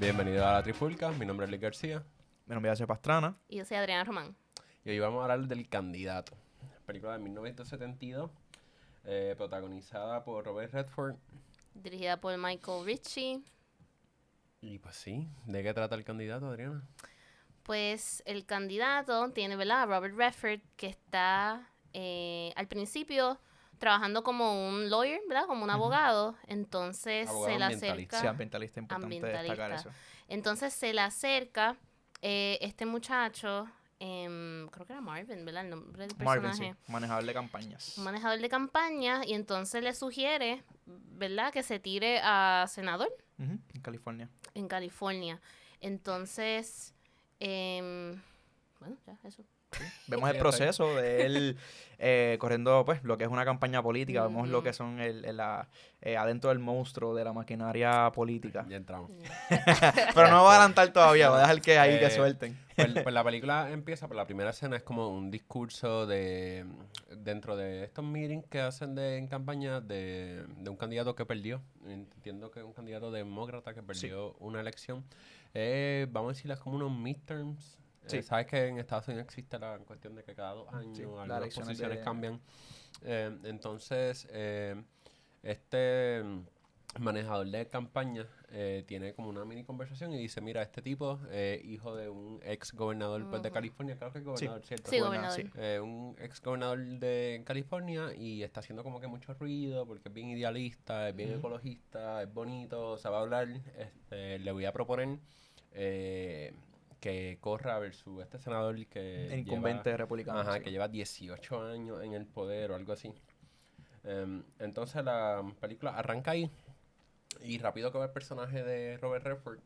Bienvenido a La Trifulca, mi nombre es Luis García Mi nombre es Pastrana. Y yo soy Adriana Román. y hoy vamos a hablar del Candidato, película de 1972, protagonizada por Robert Redford. Dirigida por Michael Ritchie. Y pues sí, ¿de qué trata el Candidato, Adriana? Pues el candidato tiene, ¿verdad? A Robert Redford, que está al principio trabajando como un lawyer, ¿verdad? Como un abogado. Entonces Abogado se le ambientalista. Sí, acerca... ambientalista, importante destacar eso. Entonces se le acerca este muchacho, creo que era Marvin, ¿verdad? El nombre del Marvin, sí, personaje. manejador de campañas. Un manejador de campaña, y entonces le sugiere, ¿verdad? Que se tire a senador En California. en California. Entonces, bueno, ya, eso. Vemos Sí, el proceso de él corriendo pues lo que es una campaña política, vemos lo Ujú. que son adentro del monstruo de la maquinaria política. Ya entramos. Pero no voy a adelantar todavía, voy a dejar que ahí que Eh, suelten. Pues la película empieza, por la primera escena es como un discurso dentro de estos meetings que hacen en campaña de un candidato que perdió. Entiendo que es un candidato demócrata que perdió una elección. Vamos a decirles como unos midterms. Sí. Sabes que en Estados Unidos existe la cuestión de que cada 2 años Sí, las algunas elecciones posiciones de... cambian. Entonces, este manejador de campaña tiene como una mini conversación y dice, mira, este tipo, hijo de un ex gobernador pues, de Ujú. California, creo que es gobernador, ¿cierto? Sí, Gobernador, gobernador. sí. Un ex gobernador de California y está haciendo como que mucho ruido porque es bien idealista, es bien Ujú. ecologista, es bonito, sabe hablar. Le voy a proponer que corra versus este senador que Incumbente republicano, ajá, sí. que lleva 18 años en el poder o algo así. Entonces la película arranca ahí y rápido como el personaje de Robert Redford,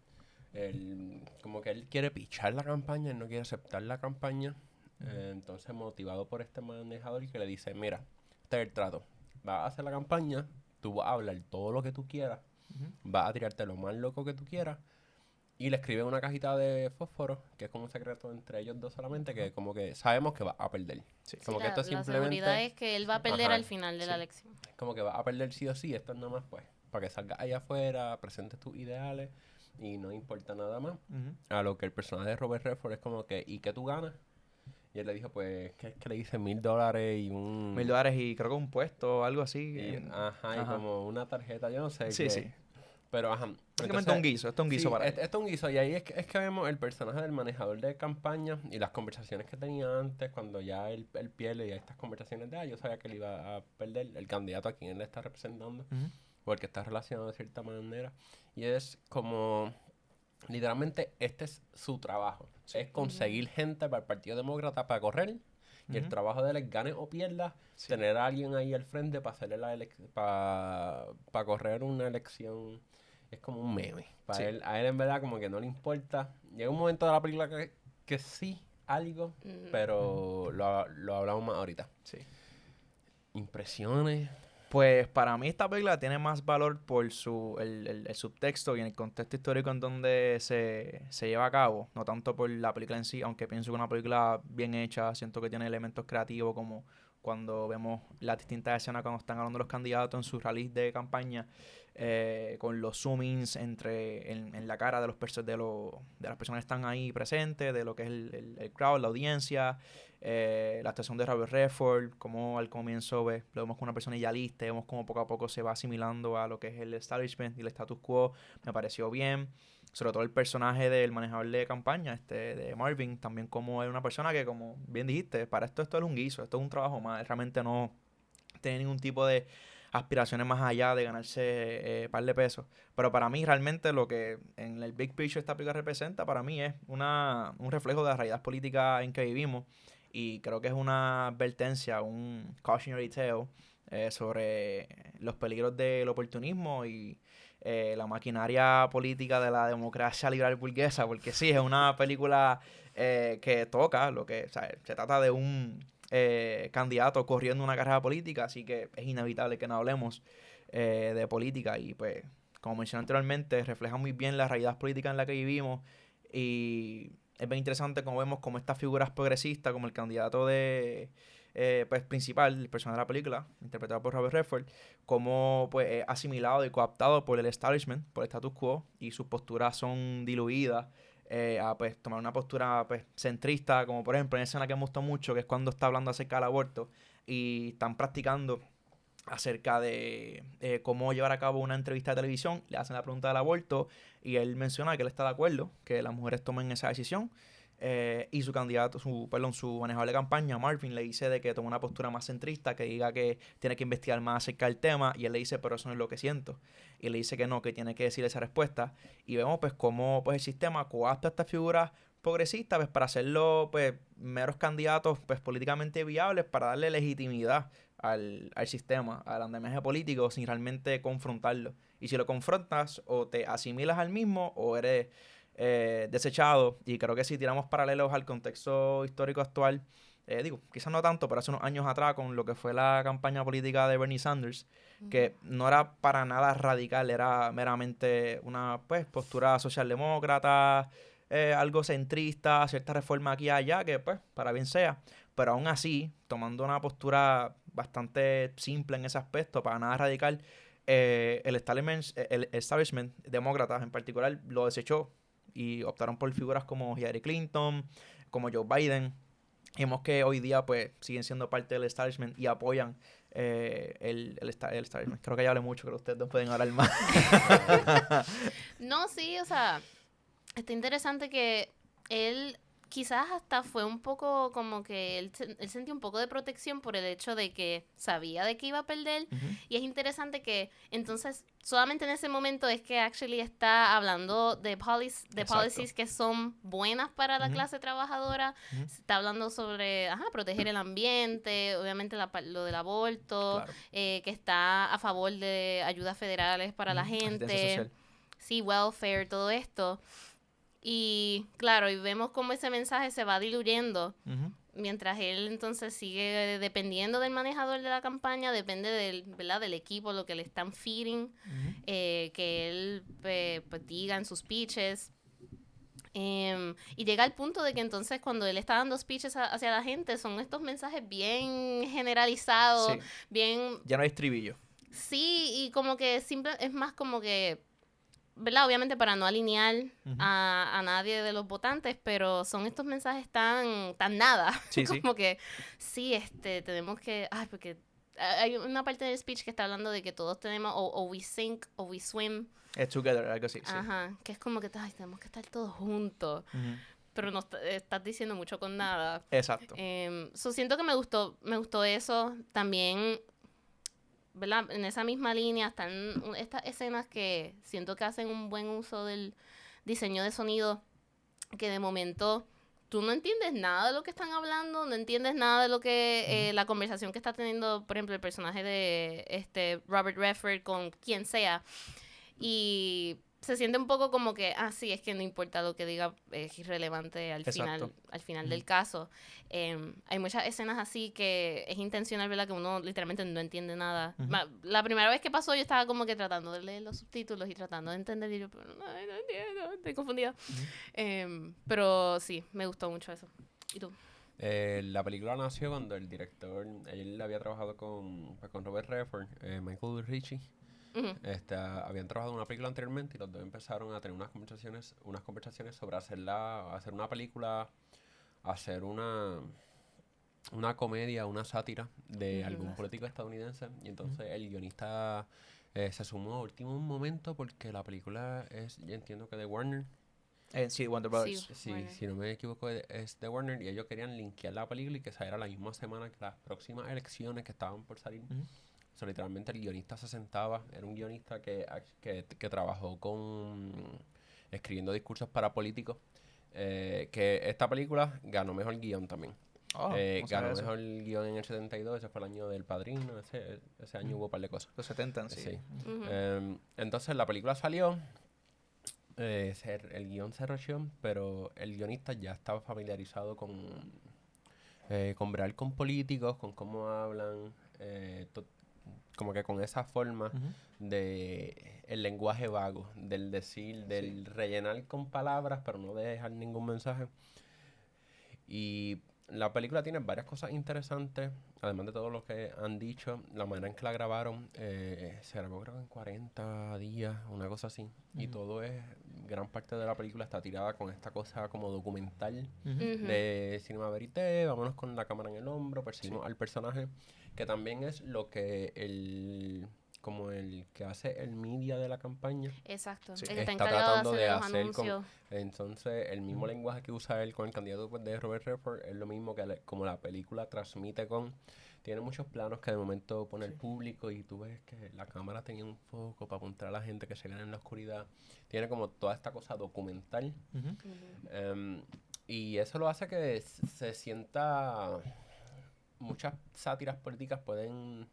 como que él quiere pichar la campaña, él no quiere aceptar la campaña. Entonces motivado por este manejador que le dice, mira, este es el trato, vas a hacer la campaña, tú vas a hablar todo lo que tú quieras, Ujú. vas a tirarte lo más loco que tú quieras y le escribe una cajita de fósforo, que es como un secreto entre ellos dos solamente, que como que sabemos que va a perder. Sí. Como Sí, que esto la seguridad simplemente, es que él va a perder ajá, al final de la Sí. elección. como que va a perder sí o sí, esto es nada más pues, para que salgas allá afuera, presentes tus ideales y no importa nada más. Ujú. A lo que el personaje de Robert Redford es como que, ¿y qué tú ganas? Y él le dijo, pues, que es que le dice $1,000 y $1,000 y creo que un puesto o algo así. y, ajá, y Ajá. como una tarjeta, yo no sé Sí, qué. sí. Pero, ajá. Básicamente un Entonces, guiso, esto es un guiso sí, para él. esto es un guiso. Y ahí es que vemos el personaje del manejador de campaña y las conversaciones que tenía antes, cuando ya él pierde y hay estas conversaciones de, yo sabía que él iba a perder el candidato a quien él está representando, Ujú. porque está relacionado de cierta manera. Y es como, literalmente, este es su trabajo. Sí. Es conseguir gente para el Partido Demócrata para correr. Y el Ujú. trabajo de él es gane o pierda, Sí. tener a alguien ahí al frente para hacerle para correr una elección. Es como un meme. Para Sí. él, a él en verdad como que no le importa. Llega un momento de la película que sí, algo, Ujú. pero lo hablamos más ahorita. Sí. Impresiones. Pues para mí esta película tiene más valor por el subtexto y en el contexto histórico en donde se lleva a cabo, no tanto por la película en sí, aunque pienso que es una película bien hecha, siento que tiene elementos creativos como cuando vemos las distintas escenas cuando están hablando los candidatos en sus rallies de campaña, con los zoom-ins en la cara de de las personas que están ahí presentes, de lo que es el crowd, la audiencia. La actuación de Robert Redford, como al comienzo lo vemos como una persona idealista, vemos como poco a poco se va asimilando a lo que es el establishment y el status quo, me pareció bien. Sobre todo el personaje del manejador de campaña, de Marvin, también como es una persona que, como bien dijiste, para esto es un guiso, esto es un trabajo más, él realmente no tiene ningún tipo de aspiraciones más allá de ganarse par de pesos. Pero para mí realmente lo que en el big picture esta película representa, para mí es un reflejo de la realidad política en que vivimos. Y creo que es una advertencia, un cautionary tale sobre los peligros del oportunismo y la maquinaria política de la democracia liberal burguesa. Porque sí, es una película que toca lo que, o sea, se trata de un candidato corriendo una carrera política, así que es inevitable que no hablemos de política y pues, como mencioné anteriormente, refleja muy bien la realidad política en la que vivimos y es bien interesante como vemos como estas figuras progresistas, como el candidato pues, principal, el personaje de la película, interpretado por Robert Redford, cómo pues, es asimilado y cooptado por el establishment, por el status quo, y sus posturas son diluidas a pues, tomar una postura pues, centrista, como por ejemplo en esa escena que me gustó mucho, que es cuando está hablando acerca del aborto y están practicando acerca de cómo llevar a cabo una entrevista de televisión, le hacen la pregunta del aborto y él menciona que él está de acuerdo que las mujeres tomen esa decisión y su candidato, su manejador de campaña, Marvin, le dice de que tome una postura más centrista, que diga que tiene que investigar más acerca del tema y él le dice, pero eso no es lo que siento. Y le dice que no, que tiene que decir esa respuesta y vemos pues cómo pues, el sistema coapta a estas figuras progresistas pues, para hacerlo pues meros candidatos pues políticamente viables para darle legitimidad al sistema, al andamiaje político sin realmente confrontarlo. Y si lo confrontas o te asimilas al mismo o eres desechado. Y creo que si tiramos paralelos al contexto histórico actual, digo, quizás no tanto, pero hace unos años atrás con lo que fue la campaña política de Bernie Sanders, que no era para nada radical, era meramente una pues, postura socialdemócrata, algo centrista, cierta reforma aquí y allá, que pues para bien sea, pero aún así, tomando una postura bastante simple en ese aspecto, para nada radical, el establishment demócrata en particular lo desechó y optaron por figuras como Hillary Clinton, como Joe Biden. Y vemos que hoy día pues siguen siendo parte del establishment y apoyan el establishment. Creo que ya hablé mucho, creo que ustedes no pueden hablar más. No, sí, o sea, está interesante que él quizás hasta fue un poco como que él sentía un poco de protección por el hecho de que sabía de que iba a perder. Y es interesante que entonces solamente en ese momento es que actually está hablando de policies que son buenas para la clase trabajadora. Se está hablando sobre proteger el ambiente, obviamente lo del aborto, Claro. que está a favor de ayudas federales para la Asistencia gente. social. Sí, welfare, todo esto. Y claro, y vemos cómo ese mensaje se va diluyendo mientras él entonces sigue dependiendo del manejador de la campaña, depende ¿verdad? Del equipo, lo que le están feeding, que él pues, diga en sus speeches. Y llega al punto de que entonces cuando él está dando speeches hacia la gente, son estos mensajes bien generalizados, Sí. bien... Ya no hay estribillo. Sí, y como que es más como que... ¿verdad? Obviamente para no alinear a nadie de los votantes, pero son estos mensajes tan nada. Sí, como que, sí, tenemos que... Ay, porque hay una parte del speech que está hablando de que todos tenemos o we sink o we swim. Together, algo así, sí. Ajá, que es como que ay, tenemos que estar todos juntos. Pero no estás diciendo mucho con nada. Exacto. Siento que me gustó eso. También... ¿verdad? En esa misma línea están estas escenas que siento que hacen un buen uso del diseño de sonido, que de momento tú no entiendes nada de lo que están hablando, no entiendes nada de lo que la conversación que está teniendo, por ejemplo, el personaje de Robert Redford con quien sea, y se siente un poco como que, sí, es que no importa lo que diga, es irrelevante al final del caso. Hay muchas escenas así que es intencional, ¿verdad? Que uno literalmente no entiende nada. La primera vez que pasó yo estaba como que tratando de leer los subtítulos y tratando de entender y yo, pero no entiendo, estoy confundida. Pero sí, me gustó mucho eso. ¿Y tú? La película nació cuando el director, él había trabajado con Robert Redford, Michael Ritchie. Habían trabajado en una película anteriormente y los dos empezaron a tener unas conversaciones sobre hacer una película, hacer una comedia, una sátira de algún político estadounidense. Y entonces el guionista se sumó a último momento porque la película yo entiendo que de Warner. Sí, Warner Brothers. Sí, Warner. si no me equivoco es de Warner y ellos querían linkear la película y que saliera la misma semana que las próximas elecciones que estaban por salir. O sea, literalmente el guionista se sentaba, era un guionista que trabajó escribiendo discursos para políticos, que esta película ganó mejor guión también. Ganó mejor guión en el 72, ese fue el año del Padrino, ese año hubo un par de cosas. Los 70, sí. Entonces la película salió, el guión se rusheó, pero el guionista ya estaba familiarizado con bregar con políticos, con cómo hablan, como que con esa forma de el lenguaje vago, del rellenar con palabras, pero no dejar ningún mensaje. Y la película tiene varias cosas interesantes, además de todo lo que han dicho. La manera en que la grabaron, se grabó creo que en 40 días, una cosa así. Y todo es, gran parte de la película está tirada con esta cosa como documental de Cinema Verité. Vámonos con la cámara en el hombro, perseguimos al personaje, que también es lo que como el que hace el media de la campaña. Exacto. Sí. El que está Está encargado de tratando hacer de los hacer con... anuncios. Entonces, el mismo lenguaje que usa él con el candidato pues, de Robert Redford es lo mismo que como la película transmite con... Tiene muchos planos que de momento pone el público y tú ves que la cámara tenía un foco para apuntar a la gente que se ve en la oscuridad. Tiene como toda esta cosa documental. Y eso lo hace que se sienta... Muchas sátiras políticas pueden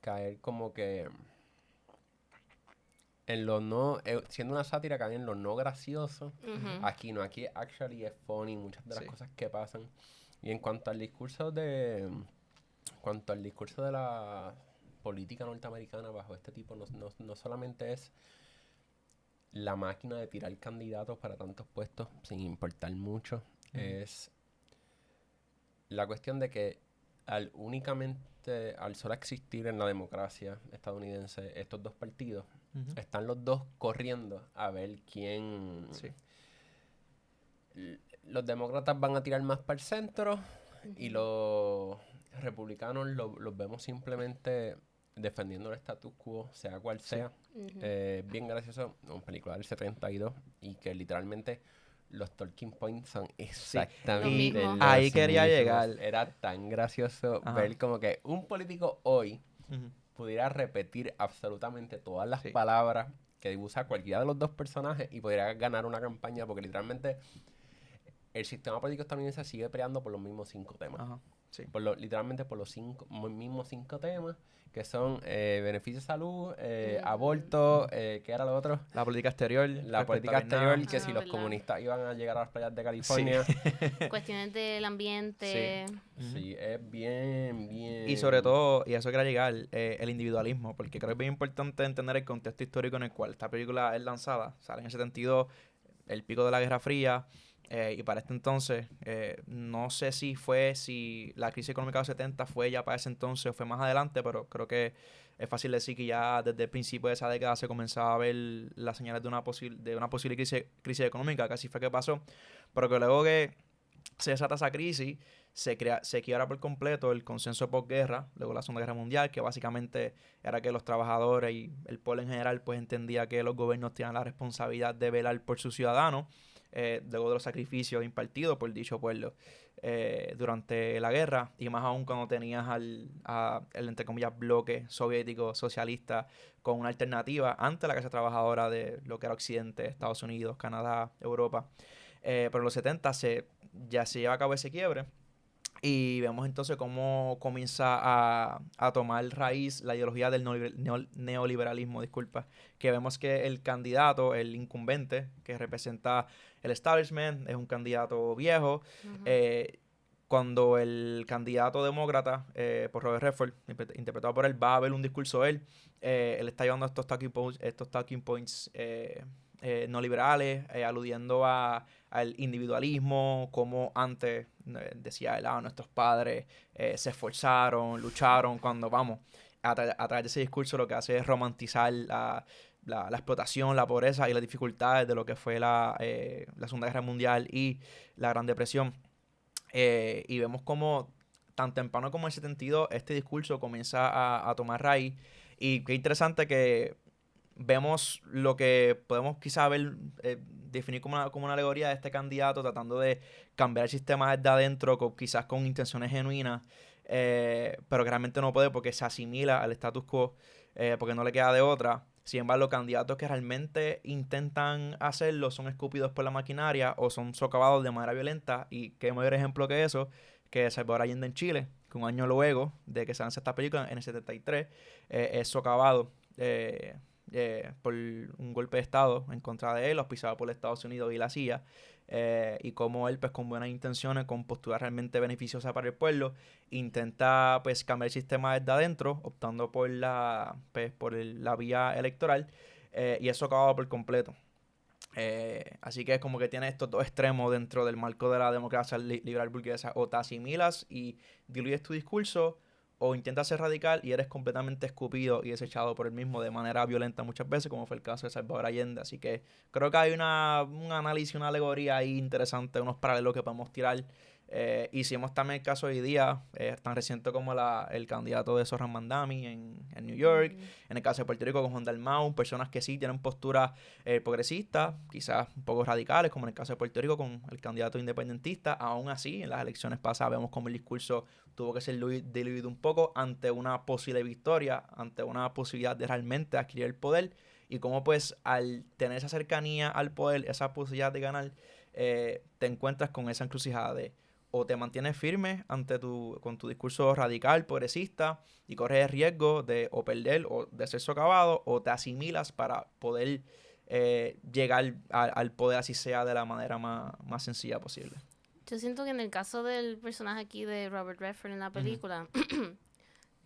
caer como que... En lo no, siendo una sátira cae en lo no gracioso. Aquí no, aquí actually es funny muchas de las cosas que pasan. Y en cuanto al discurso de la política norteamericana bajo este tipo, no solamente es la máquina de tirar candidatos para tantos puestos sin importar mucho, es la cuestión de que al solo existir en la democracia estadounidense estos dos partidos, están los dos corriendo a ver quién... Los demócratas van a tirar más para el centro y los republicanos los vemos simplemente defendiendo el status quo, sea cual sea. Bien gracioso, una película del 72 y que literalmente los talking points son exactamente Lo los ahí quería mismos. llegar. Era tan gracioso ver como que un político hoy pudiera repetir absolutamente todas las palabras que usa cualquiera de los dos personajes y pudiera ganar una campaña porque literalmente el sistema político estadounidense sigue peleando por los mismos 5 temas. Literalmente por los mismos 5 temas que son beneficio de salud, aborto, ¿qué era lo otro? La política exterior. La política exterior, que si los comunistas iban a llegar a las playas de California. Cuestiones del ambiente. Sí, es bien. Y sobre todo, y a eso quería llegar, el individualismo, porque creo que es bien importante entender el contexto histórico en el cual esta película es lanzada. Sale en el 72, el pico de la Guerra Fría, y para este entonces, no sé si la crisis económica de los 70 fue ya para ese entonces o fue más adelante, pero creo que es fácil decir que ya desde el principio de esa década se comenzaba a ver las señales de una posible crisis económica, que así fue que pasó, pero que luego que se desata esa crisis, se quiebra por completo el consenso de posguerra, luego la Segunda Guerra Mundial, que básicamente era que los trabajadores y el pueblo en general pues entendía que los gobiernos tenían la responsabilidad de velar por sus ciudadanos, luego de los sacrificios impartidos por dicho pueblo durante la guerra, y más aún cuando tenías el entre comillas bloque soviético socialista con una alternativa ante la clase trabajadora de lo que era Occidente, Estados Unidos, Canadá, Europa. Pero en los 70 ya se lleva a cabo ese quiebre y vemos entonces cómo comienza a tomar raíz la ideología del neoliberalismo, que vemos que el candidato, el incumbente, que representa el establishment, es un candidato viejo. Cuando el candidato demócrata, por Robert Redford, interpretado por él, va a ver un discurso de él, él está llevando estos talking points no liberales, aludiendo al individualismo, como antes decía él, nuestros padres se esforzaron, lucharon, cuando vamos, a través de ese discurso lo que hace es romantizar la explotación, la pobreza y las dificultades de lo que fue la Segunda Guerra Mundial y la Gran Depresión. Y vemos como tan temprano como en el 72 este discurso comienza a tomar raíz, y qué interesante que vemos lo que podemos quizás ver, definir como una alegoría de este candidato tratando de cambiar el sistema desde adentro, quizás con intenciones genuinas, pero que realmente no puede porque se asimila al status quo, porque no le queda de otra. Sin embargo, los candidatos que realmente intentan hacerlo son escupidos por la maquinaria o son socavados de manera violenta, y qué mayor ejemplo que eso, que Salvador Allende en Chile, que un año luego de que se lance esta película, en el 73, es socavado por un golpe de estado en contra de él, auspiciado por Estados Unidos y la CIA, y como él, pues con buenas intenciones, con postura realmente beneficiosa para el pueblo, intenta pues cambiar el sistema desde adentro, optando por la vía electoral, y es socavado por completo. Así que es como que tienes estos dos extremos dentro del marco de la democracia liberal burguesa. O te asimilas y diluyes tu discurso, o intentas ser radical y eres completamente escupido y desechado por el mismo de manera violenta muchas veces, como fue el caso de Salvador Allende. Así que creo que hay un análisis, una alegoría ahí interesante, unos paralelos que podemos tirar. Hicimos también el caso hoy día, tan reciente como el candidato de Zohran Mandami en New York, en el caso de Puerto Rico con Juan Dalmau, personas que sí tienen posturas progresistas, quizás un poco radicales, como en el caso de Puerto Rico con el candidato independentista. Aún así, en las elecciones pasadas vemos como el discurso tuvo que ser diluido un poco ante una posible victoria, ante una posibilidad de realmente adquirir el poder, y cómo pues al tener esa cercanía al poder, esa posibilidad de ganar, te encuentras con esa encrucijada de o te mantienes firme con tu discurso radical, progresista, y corres el riesgo de o perder o de ser socavado, o te asimilas para poder llegar al poder, así sea de la manera más sencilla posible. Yo siento que en el caso del personaje aquí de Robert Redford en la película,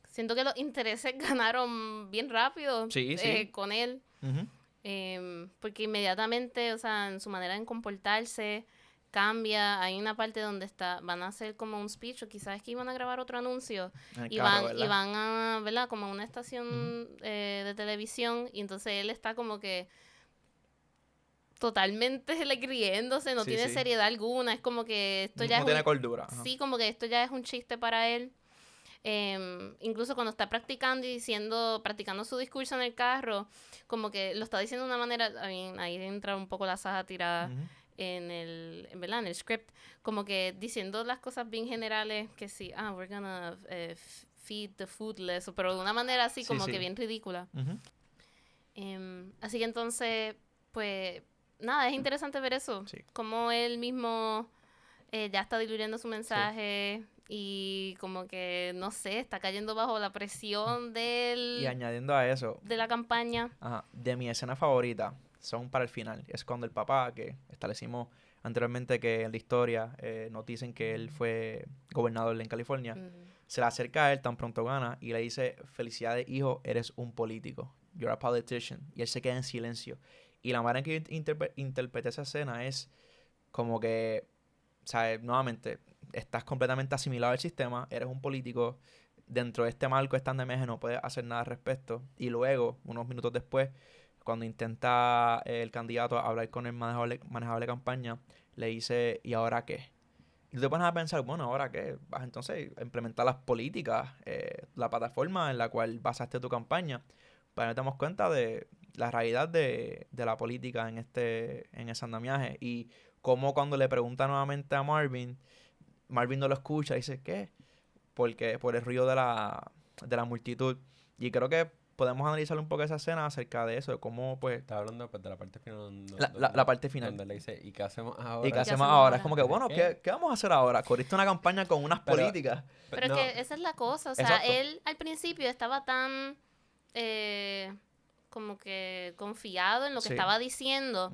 siento que los intereses ganaron bien rápido con él. Porque inmediatamente, o sea, en su manera de comportarse cambia. Hay una parte donde van a hacer como un speech, o quizás es que iban a grabar otro anuncio y van a, ¿verdad? Como a una estación de televisión, y entonces él está como que totalmente riéndose, no tiene seriedad alguna, es como que esto ya no tiene cordura. Sí, como que esto ya es un chiste para él. Incluso cuando está practicando y practicando su discurso en el carro, como que lo está diciendo de una manera, ahí entra un poco la sátira ¿verdad? En el script, como que diciendo las cosas bien generales, que sí, we're gonna feed the foodless, pero de una manera así como que bien ridícula. Así que entonces, pues, nada, es interesante ver eso, como él mismo ya está diluyendo su mensaje. Y como que, no sé, está cayendo bajo la presión Y añadiendo a eso, de la campaña. De mi escena favorita son para el final. Es cuando el papá, que establecimos anteriormente que en la historia nos dicen que él fue gobernador en California, se le acerca a él tan pronto gana y le dice: felicidades, hijo, eres un político. You're a politician. Y él se queda en silencio. Y la manera en que interpreté esa escena es como que, ¿sabes? Nuevamente, estás completamente asimilado al sistema, eres un político, dentro de este marco están de meje, no puedes hacer nada al respecto. Y luego, unos minutos después, cuando intenta el candidato hablar con el manejador de campaña, le dice: ¿y ahora qué? Y tú te pones a pensar, bueno, ¿ahora qué? Vas entonces a implementar las políticas, la plataforma en la cual basaste tu campaña. Pero nos damos cuenta de la realidad de la política en ese andamiaje. Y cómo cuando le pregunta nuevamente a Marvin no lo escucha y dice: ¿qué? Porque por el ruido de la multitud. Y creo que podemos analizar un poco esa escena acerca de eso, de cómo pues... Estaba hablando pues, de la parte final. La parte final. Donde le dice: ¿y qué hacemos ahora? ¿Y qué hacemos ahora? Es como que, bueno, ¿qué vamos a hacer ahora? Corriste una campaña con unas políticas. Pero es que esa es la cosa, o sea, él al principio estaba tan como que confiado en lo que estaba diciendo.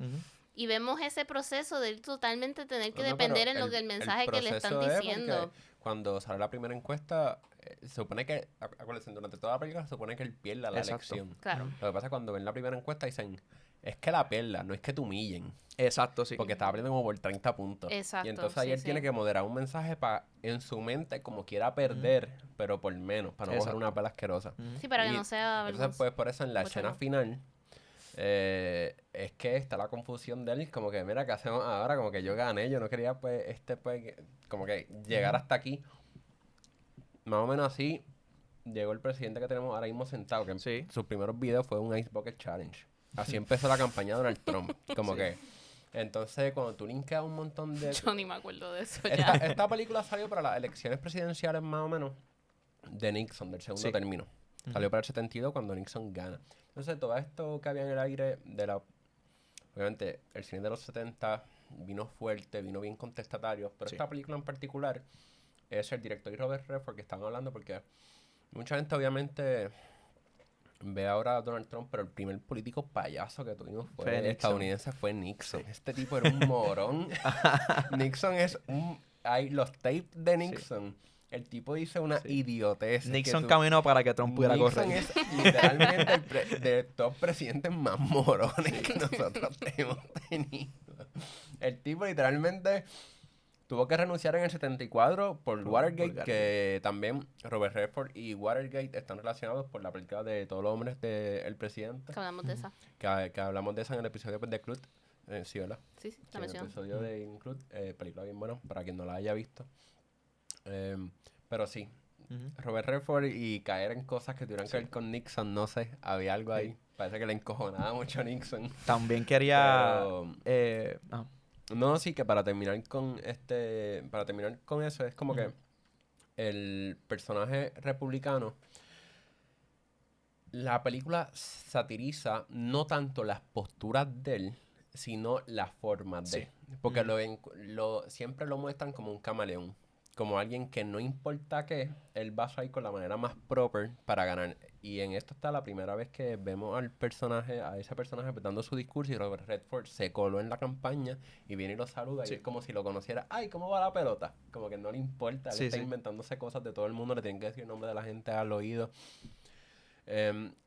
Y vemos ese proceso de él totalmente tener que depender en lo del mensaje que le están diciendo. Cuando sale la primera encuesta, se supone que, acuérdense, durante toda la película se supone que él pierda la elección. Claro. Lo que pasa es que cuando ven la primera encuesta dicen: es que la pierda, no es que te humillen. Exacto, sí. Porque estaba perdiendo como por 30 puntos. Exacto. Y entonces ahí él tiene que moderar un mensaje para, en su mente, como quiera perder, pero por menos, para no coger una pela asquerosa. Sí, para que no sea vergonzoso. Entonces, pues por eso en la escena final, es que está la confusión de él, como que, mira, ¿qué hacemos ahora? Como que yo gané, yo no quería, pues, como que llegar hasta aquí. Más o menos así llegó el presidente que tenemos ahora mismo sentado, que sus primeros videos fue un Ice Bucket Challenge. Así empezó la campaña de Donald Trump. Como que... Entonces, cuando tú linkeas un montón de... Yo ni me acuerdo de eso ya. Esta película salió para las elecciones presidenciales, más o menos, de Nixon, del segundo término. Salió para el 72 cuando Nixon gana. Entonces, todo esto que había en el aire de la... Obviamente, el cine de los 70 vino fuerte, vino bien contestatario. Pero esta película en particular es el director y Robert Redford que están hablando, porque mucha gente, obviamente... Ve ahora a Donald Trump, pero el primer político payaso que tuvimos fue estadounidense fue Nixon. Este tipo era un morón. Nixon es un... Hay los tapes de Nixon. el tipo dice una Sí. idiotez. Nixon caminó para que Trump pudiera Nixon correr. es literalmente de todos presidentes más morones que nosotros hemos tenido. El tipo literalmente tuvo que renunciar en el 74 por Watergate, que también Robert Redford y Watergate están relacionados por la película de Todos los hombres del presidente. Que hablamos de esa. Que hablamos de esa en el episodio pues, de Cruz. Sí, ¿verdad? Sí, Sí, la en el menciono. episodio de Include, película bien buena, para quien no la haya visto. Pero sí, Ujú. Robert Redford y caer en cosas que tuvieran que ver con Nixon, no sé, había algo ahí. Parece que le encojonaba mucho a Nixon. También quería... Pero, no, sí, que para terminar con eso, es como que Ujú. el personaje republicano, la película satiriza no tanto las posturas de él, sino las formas de Sí. él. Porque Ujú. siempre lo muestran como un camaleón. Como alguien que no importa qué, él va a ir con la manera más proper para ganar. Y en esto está la primera vez que vemos a ese personaje pues, dando su discurso y Robert Redford se coló en la campaña y viene y lo saluda y Sí. es como si lo conociera. ¡Ay, cómo va la pelota! Como que no le importa, él Sí, está sí. inventándose cosas de todo el mundo, le tienen que decir el nombre de la gente al oído.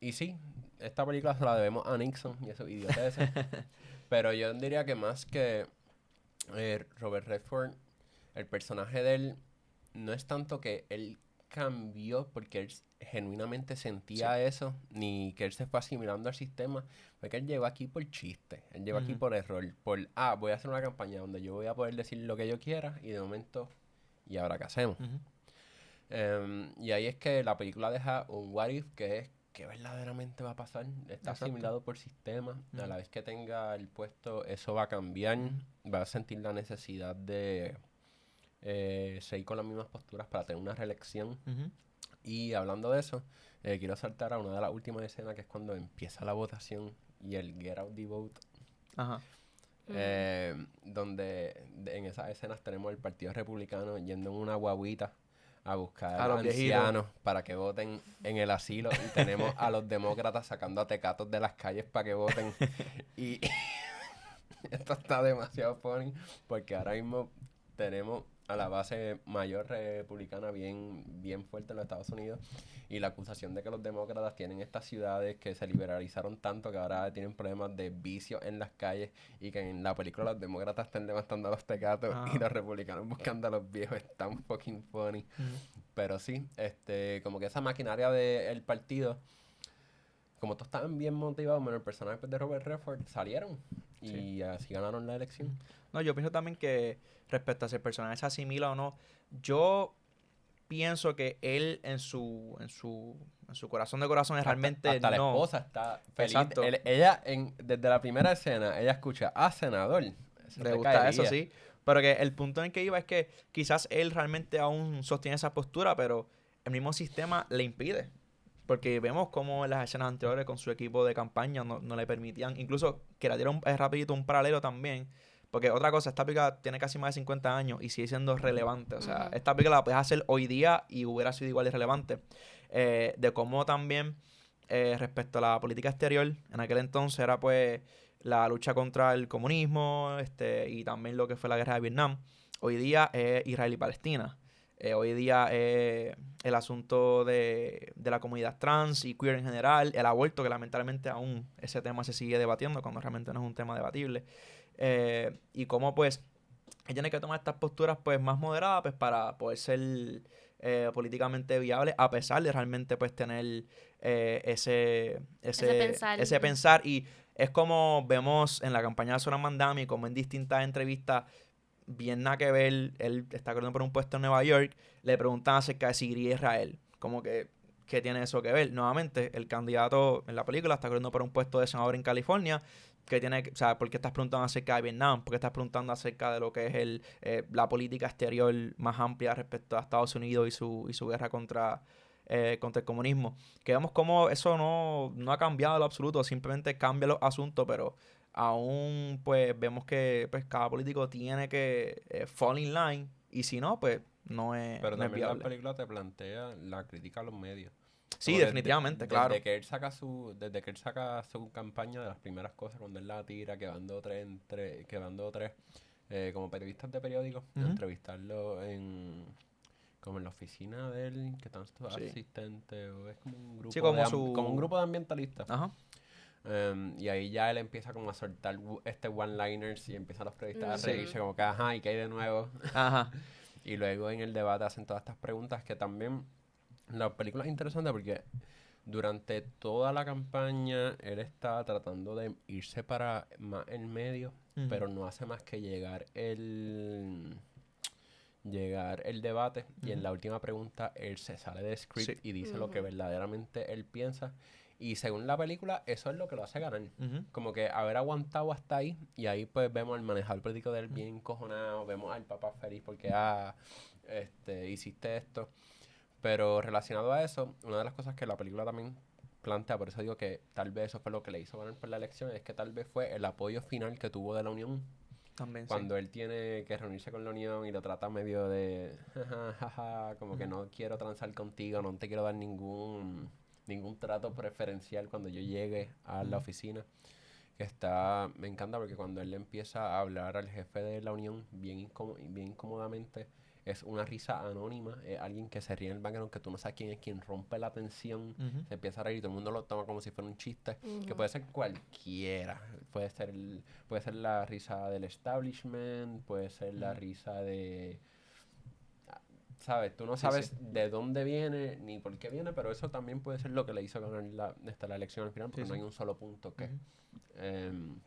Y sí, esta película se la debemos a Nixon y esos idioteces. Pero yo diría que más que Robert Redford, el personaje de él no es tanto que él cambió porque él genuinamente sentía Sí. eso, ni que él se fue asimilando al sistema, fue que él llegó aquí por chiste, él llegó aquí Ujú. por error, voy a hacer una campaña donde yo voy a poder decir lo que yo quiera y de momento, ¿y ahora qué hacemos? Ujú. Y ahí es que la película deja un what if que es que verdaderamente va a pasar. Está Exacto. asimilado por sistema. A Ujú. la vez que tenga el puesto, eso va a cambiar. Ujú. Va a sentir la necesidad de seguir con las mismas posturas para tener una reelección. Ujú. Y hablando de eso, quiero saltar a una de las últimas escenas que es cuando empieza la votación y el get out the vote. Ajá. Donde en esas escenas tenemos el Partido Republicano yendo en una guaguita a buscar A los viejitos. ancianos para que voten en el asilo y tenemos a los demócratas sacando a tecatos de las calles para que voten y esto está demasiado funny porque ahora mismo tenemos a la base mayor republicana bien fuerte en los Estados Unidos y la acusación de que los demócratas tienen estas ciudades que se liberalizaron tanto que ahora tienen problemas de vicio en las calles y que en la película los demócratas están levantando a los tecatos y Ajá. los republicanos buscando a los viejos. Es tan fucking funny. Ujú. Pero sí, como que esa maquinaria del partido, como todos estaban bien motivados, menos el personaje de Robert Redford, salieron Sí. y así ganaron la elección. No, yo pienso también que respecto a si el personaje se asimila o no, yo pienso que él en su corazón de corazones realmente Hasta la no. esposa está feliz. Exacto. Ella, desde la primera escena, ella escucha, senador. Eso Le te gusta eso, caería. sí. Pero que el punto en el que iba es que quizás él realmente aún sostiene esa postura, pero el mismo sistema le impide. Porque vemos como en las escenas anteriores con su equipo de campaña no le permitían. Incluso que le dieron rapidito un paralelo también. Porque otra cosa, esta película tiene casi más de 50 años y sigue siendo relevante. O sea, Ujú. esta película la puedes hacer hoy día y hubiera sido igual de relevante. De cómo también respecto a la política exterior, en aquel entonces era pues la lucha contra el comunismo y también lo que fue la guerra de Vietnam. Hoy día es Israel y Palestina. Hoy día el asunto de la comunidad trans y queer en general, el aborto, que lamentablemente aún ese tema se sigue debatiendo cuando realmente no es un tema debatible. Y cómo pues ella tiene que tomar estas posturas pues más moderadas pues para poder ser políticamente viable a pesar de realmente pues tener Pensar. ese pensar. Y es como vemos en la campaña de Zoran Mandami, como en distintas entrevistas bien nada que ver, él está corriendo por un puesto en Nueva York, le preguntan acerca de si iría a Israel, como que ¿qué tiene eso que ver? Nuevamente, el candidato en la película está corriendo por un puesto de senador en California, o sea, ¿por qué estás preguntando acerca de Vietnam? ¿Por qué estás preguntando acerca de lo que es la política exterior más amplia respecto a Estados Unidos y su guerra contra el comunismo? Que vemos como eso no ha cambiado en lo absoluto, simplemente cambia los asuntos, pero aún pues vemos que pues cada político tiene que fall in line y si no, pues Pero no es también la viable. película te plantea la crítica a los medios. Sí, Como definitivamente, claro. desde que él saca su campaña, de las primeras cosas, cuando él la tira, que van dos o tres como periodistas de periódicos, a Ujú. entrevistarlo en como en la oficina de él, que están sus Sí. asistentes, o es como un grupo, Sí, como como un grupo de ambientalistas. Ajá. Y ahí ya él empieza como a soltar one-liners y empiezan los periodistas a Ujú. reírse como que, ajá, ¿y qué hay de nuevo? Ajá. Y luego en el debate hacen todas estas preguntas que también la película es interesante porque durante toda la campaña él está tratando de irse para más el medio, Ujú. pero no hace más que llegar el debate y en Ujú. la última pregunta él se sale de script Sí. y dice lo que Ujú. verdaderamente él piensa y según la película eso es lo que lo hace ganar. Ujú. Como que haber aguantado hasta ahí y ahí pues vemos al manejador político de él bien cojonado, vemos al papá feliz porque hiciste esto. Pero relacionado a eso, una de las cosas que la película también plantea, por eso digo que tal vez eso fue lo que le hizo ganar por la elección, es que tal vez fue el apoyo final que tuvo de la Unión. También, sí. Cuando él tiene que reunirse con la Unión y lo trata medio de, jajaja, como que no quiero transar contigo, no te quiero dar ningún trato preferencial cuando yo llegue a la oficina. Que me encanta porque cuando él le empieza a hablar al jefe de la Unión bien incómodamente, es una risa anónima, es alguien que se ríe en el background, que tú no sabes quién es, quien rompe la tensión, Ujú. se empieza a reír y todo el mundo lo toma como si fuera un chiste, que Ujú. puede ser cualquiera, puede ser la risa del establishment, puede ser la Ujú. risa de... ¿Sabes? Tú no Sí, sabes sí. de dónde viene ni por qué viene, pero eso también puede ser lo que le hizo ganar la elección al final, porque Sí, no sí. hay un solo punto que... Ujú. Em,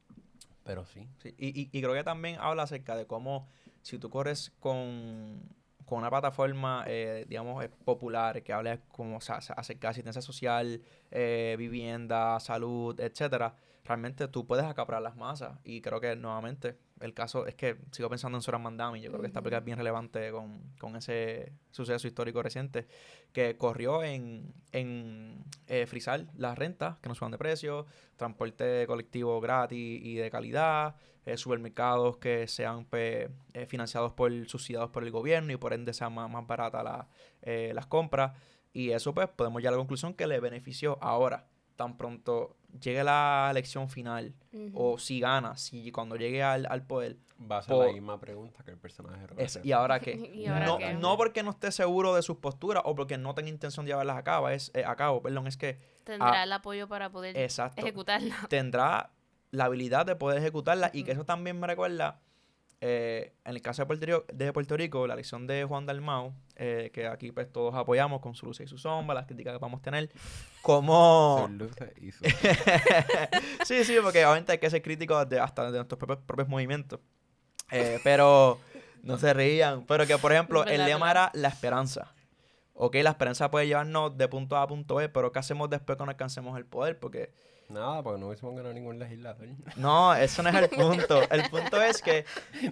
pero sí. Sí, y creo que también habla acerca de cómo si tú corres con una plataforma, digamos, popular, que habla como acerca de asistencia social, vivienda, salud, etcétera, realmente tú puedes acaparar las masas. Y creo que nuevamente el caso es que sigo pensando en Zoran Mandami. Yo creo que esta película es bien relevante con ese suceso histórico reciente que corrió en frizar las rentas que no suban de precio, transporte colectivo gratis y de calidad, supermercados que sean financiados subsidiados por el gobierno y por ende sean más baratas las compras. Y eso pues podemos llegar a la conclusión que le benefició. Ahora, tan pronto llegue la elección final Ujú. o si gana, si cuando llegue al poder, Va a ser la po- misma pregunta que el personaje de Robert ¿y Redford. ahora qué? ¿Y ahora No, qué? no porque no esté seguro de sus posturas o porque no tenga intención de llevarlas a cabo, perdón, es que Tendrá el apoyo para poder exacto, ejecutarla. tendrá la habilidad de poder ejecutarla y que Ujú. eso también me recuerda, en el caso de Puerto Rico, la elección de Juan Dalmau, que aquí pues todos apoyamos con su luz y su sombra, las críticas que vamos a tener, como... Sus luces y sus... sí, sí, porque obviamente hay que ser críticos hasta de nuestros propios movimientos. Pero no se rían. Pero que, por ejemplo, el ¿Verdad, lema verdad? era la esperanza. Ok, la esperanza puede llevarnos de punto A a punto B, pero ¿qué hacemos después cuando alcancemos el poder? Porque Nada, porque no hubiésemos ganado ningún legislador. no, eso no es el punto. El punto es que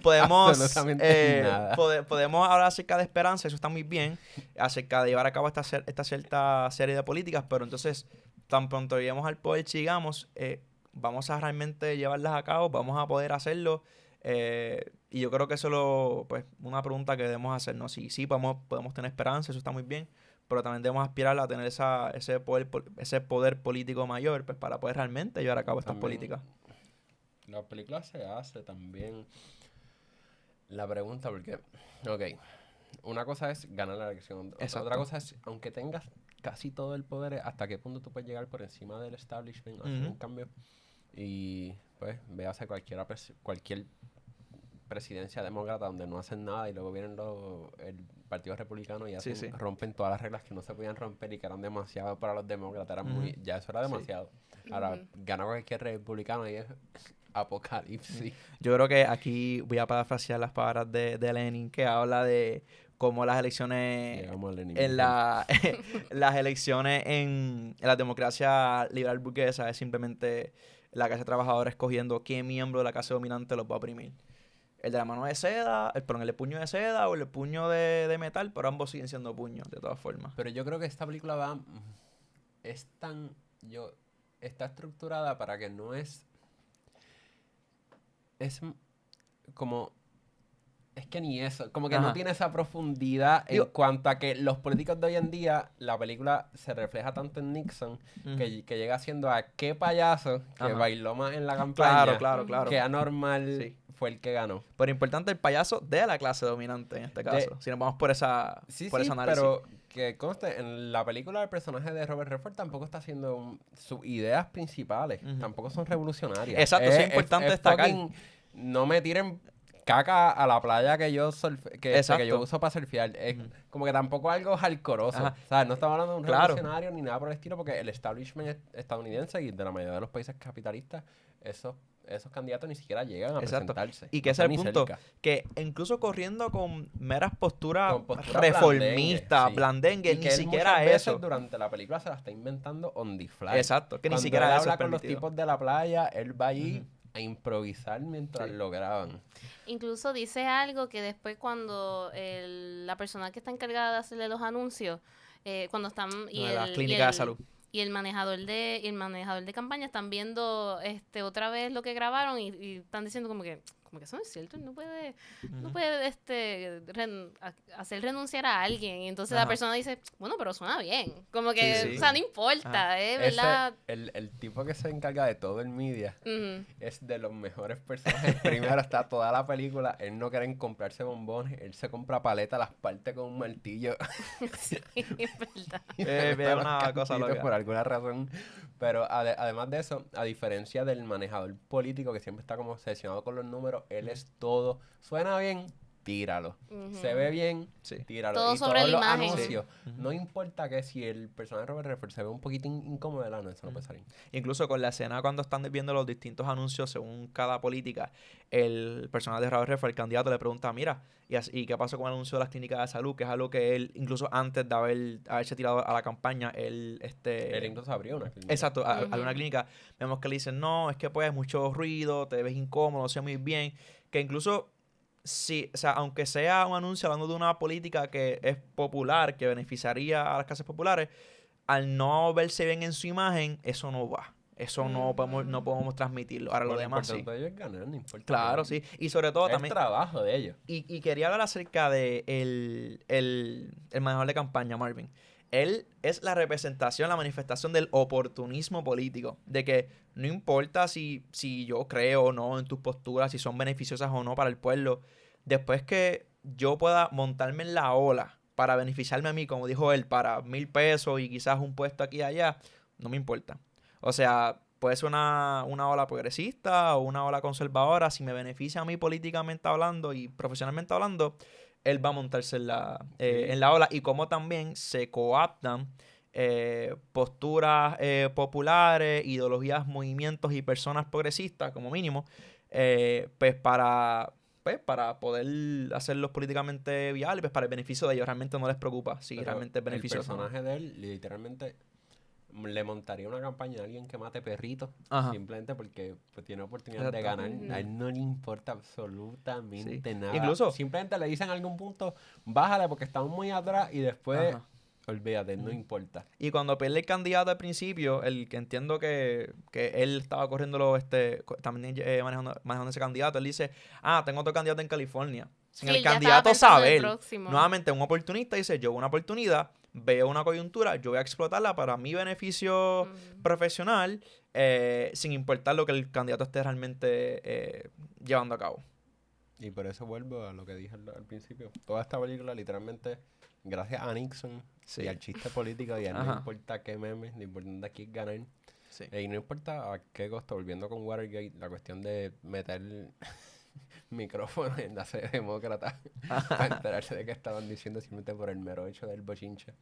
podemos, Absolutamente nada. podemos hablar acerca de esperanza, eso está muy bien, acerca de llevar a cabo esta cierta serie de políticas, pero entonces, tan pronto lleguemos al poder, sigamos, vamos a realmente llevarlas a cabo, vamos a poder hacerlo. Y yo creo que eso pues, una pregunta que debemos hacernos. Sí, podemos tener esperanza, eso está muy bien, pero también debemos aspirar a tener ese poder político mayor pues, para poder realmente llevar a cabo estas También políticas. la película se hace también la pregunta porque, ok, una cosa es ganar la elección, otra Exacto. cosa es, aunque tengas casi todo el poder, hasta qué punto tú puedes llegar por encima del establishment, hacer Ujú. un cambio y pues véase cualquier presidencia demócrata donde no hacen nada y luego vienen el Partido Republicano y Sí, sí. rompen todas las reglas que no se podían romper y que eran demasiado para los demócratas, Ujú. ya eso era Sí. demasiado. Ahora, Ujú. gana cualquier republicano y es apocalipsis. Yo creo que aquí voy a parafrasear las palabras de Lenin, que habla de cómo las elecciones Llegamos al enemigo. en las elecciones en la democracia liberal burguesa es simplemente la clase trabajadora escogiendo qué miembro de la clase dominante los va a oprimir. El de la mano de seda, el de puño de seda o el de puño de metal, pero ambos siguen siendo puños, de todas formas. Pero yo creo que esta película es tan, está estructurada para que no es como, es que ni eso, como que no Ajá. tiene esa profundidad en Digo- cuanto a que los políticos de hoy en día, la película se refleja tanto en Nixon, Ujú. que llega siendo a qué payaso que Ajá. bailó más en la campaña, Claro. que anormal Sí. fue el que ganó. Pero importante, el payaso de la clase dominante en este caso. Si nos vamos por esa Sí, por sí, ese análisis. pero que conste, en la película el personaje de Robert Redford tampoco está haciendo sus ideas principales. Tampoco son revolucionarias. Exacto, eso es importante destacar. No me tiren caca a la playa que yo que Exacto. yo uso para surfear. Es como que tampoco algo hardcoreoso. Ajá. O sea, no estamos hablando de un Claro. revolucionario ni nada por el estilo, porque el establishment estadounidense y de la mayoría de los países capitalistas, esos candidatos ni siquiera llegan a Exacto. presentarse. Y que No ese es están el ni punto. cerca. Que incluso corriendo con meras posturas Con postura reformistas, blandengue, sí. blandengue, Y ni que él siquiera muchas veces eso. durante la película se la está inventando on the fly. Exacto, que ni Cuando siquiera él eso habla es con los permitido. tipos de la playa, él va allí a improvisar mientras lo graban. Incluso dice algo que después cuando la persona que está encargada de hacerle los anuncios, cuando están No, de la clínica de salud. y el manejador de campaña están viendo otra vez lo que grabaron y están diciendo como que eso no es cierto, él no puede hacer renunciar a alguien. Y entonces la Ajá. persona dice, bueno, pero suena bien. Como que, Sí. o sea, no importa, ¿verdad? El tipo que se encarga de todo el media Ujú. es de los mejores personajes. Primero está toda la película, él no quiere comprarse bombones, él se compra paletas, las parte con un martillo. Sí, es verdad. Y Es le da los una cosa cantitos loca. por alguna razón. Pero además de eso, a diferencia del manejador político que siempre está como obsesionado con los números, él es todo. Suena bien, tíralo. Ujú. Se ve bien, Sí. tíralo. Todo y sobre todos la los imagen. anuncios, no importa que si el personaje de Robert Redford se ve un poquito incómodo, eso no puede salir. Incluso con la escena cuando están viendo los distintos anuncios según cada política, el personaje de Robert Redford, el candidato, le pregunta, mira, ¿y qué pasó con el anuncio de las clínicas de salud? Que es algo que él, incluso antes de haberse tirado a la campaña, él incluso abrió una clínica. Exacto, a una clínica, vemos que le dicen, no, es que pues mucho ruido, te ves incómodo, no sé muy bien, que incluso, sí, o sea, aunque sea un anuncio hablando de una política que es popular, que beneficiaría a las clases populares, al no verse bien en su imagen, eso no va. Eso no podemos transmitirlo. Ahora Bueno, lo demás lo sí. importante de ellos es ganar, no importa. Claro, sí. Y sobre todo Es también... el trabajo de ellos. Y quería hablar acerca de el manejador de campaña, Marvin. Él es la representación, la manifestación del oportunismo político. De que no importa si yo creo o no en tus posturas, si son beneficiosas o no para el pueblo. Después que yo pueda montarme en la ola para beneficiarme a mí, como dijo él, para $1,000 y quizás un puesto aquí y allá, no me importa. O sea, puede ser una ola progresista o una ola conservadora. Si me beneficia a mí políticamente hablando y profesionalmente hablando, él va a montarse en la ola. Y como también se coaptan posturas populares, ideologías, movimientos y personas progresistas, como mínimo, pues para poder hacerlos políticamente viables, pues para el beneficio de ellos. Realmente no les preocupa si Pero realmente es beneficioso. El personaje de él, literalmente, le montaría una campaña a alguien que mate perritos. Ajá. Simplemente porque pues, tiene oportunidad de Exacto. ganar. A él no le importa absolutamente Sí. nada. Incluso... Simplemente le dicen en algún punto, bájale porque estamos muy atrás y después... Ajá. Olvídate, no importa. Y cuando pierde el candidato al principio, el que entiendo que él estaba corriéndolo, también manejando ese candidato, él dice, tengo otro candidato en California. Sin Sí, el ya estaba candidato pensando en el saber, próximo. nuevamente un oportunista dice, yo veo una oportunidad, veo una coyuntura, yo voy a explotarla para mi beneficio profesional, sin importar lo que el candidato esté realmente llevando a cabo. Y por eso vuelvo a lo que dije al principio. Toda esta película, literalmente, gracias a Nixon y al chiste político, y a él no importa qué memes, lo importante aquí es ganar. Sí. Y no importa a qué costo, volviendo con Watergate, la cuestión de meter micrófono en la sede demócrata para enterarse de qué estaban diciendo simplemente por el mero hecho del bochinche.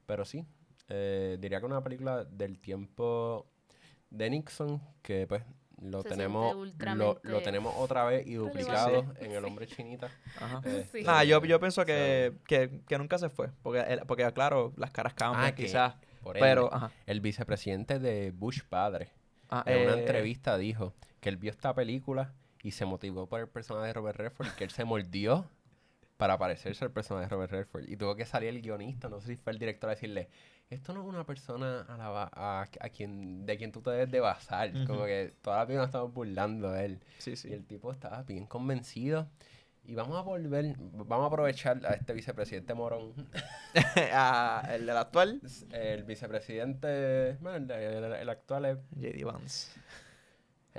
Pero sí, diría que una película del tiempo de Nixon que pues lo Se tenemos siente ultramente lo tenemos otra vez y duplicado relevante. en El Hombre Chinita. Ajá. Sí. Yo pienso que nunca se fue, porque claro, las caras cambian quizás, por ende, pero el vicepresidente de Bush padre Ah, en una entrevista dijo que él vio esta película y se motivó por el personaje de Robert Redford, que él se mordió para parecerse al personaje de Robert Redford. Y tuvo que salir el guionista, no sé si fue el director, a decirle, esto no es una persona de quien tú te debes de basar. Como que toda la película estamos burlando de él. Sí, sí. Y el tipo estaba bien convencido. Y vamos a aprovechar a este vicepresidente morón. El del actual. El vicepresidente, bueno, el actual es J.D. Vance.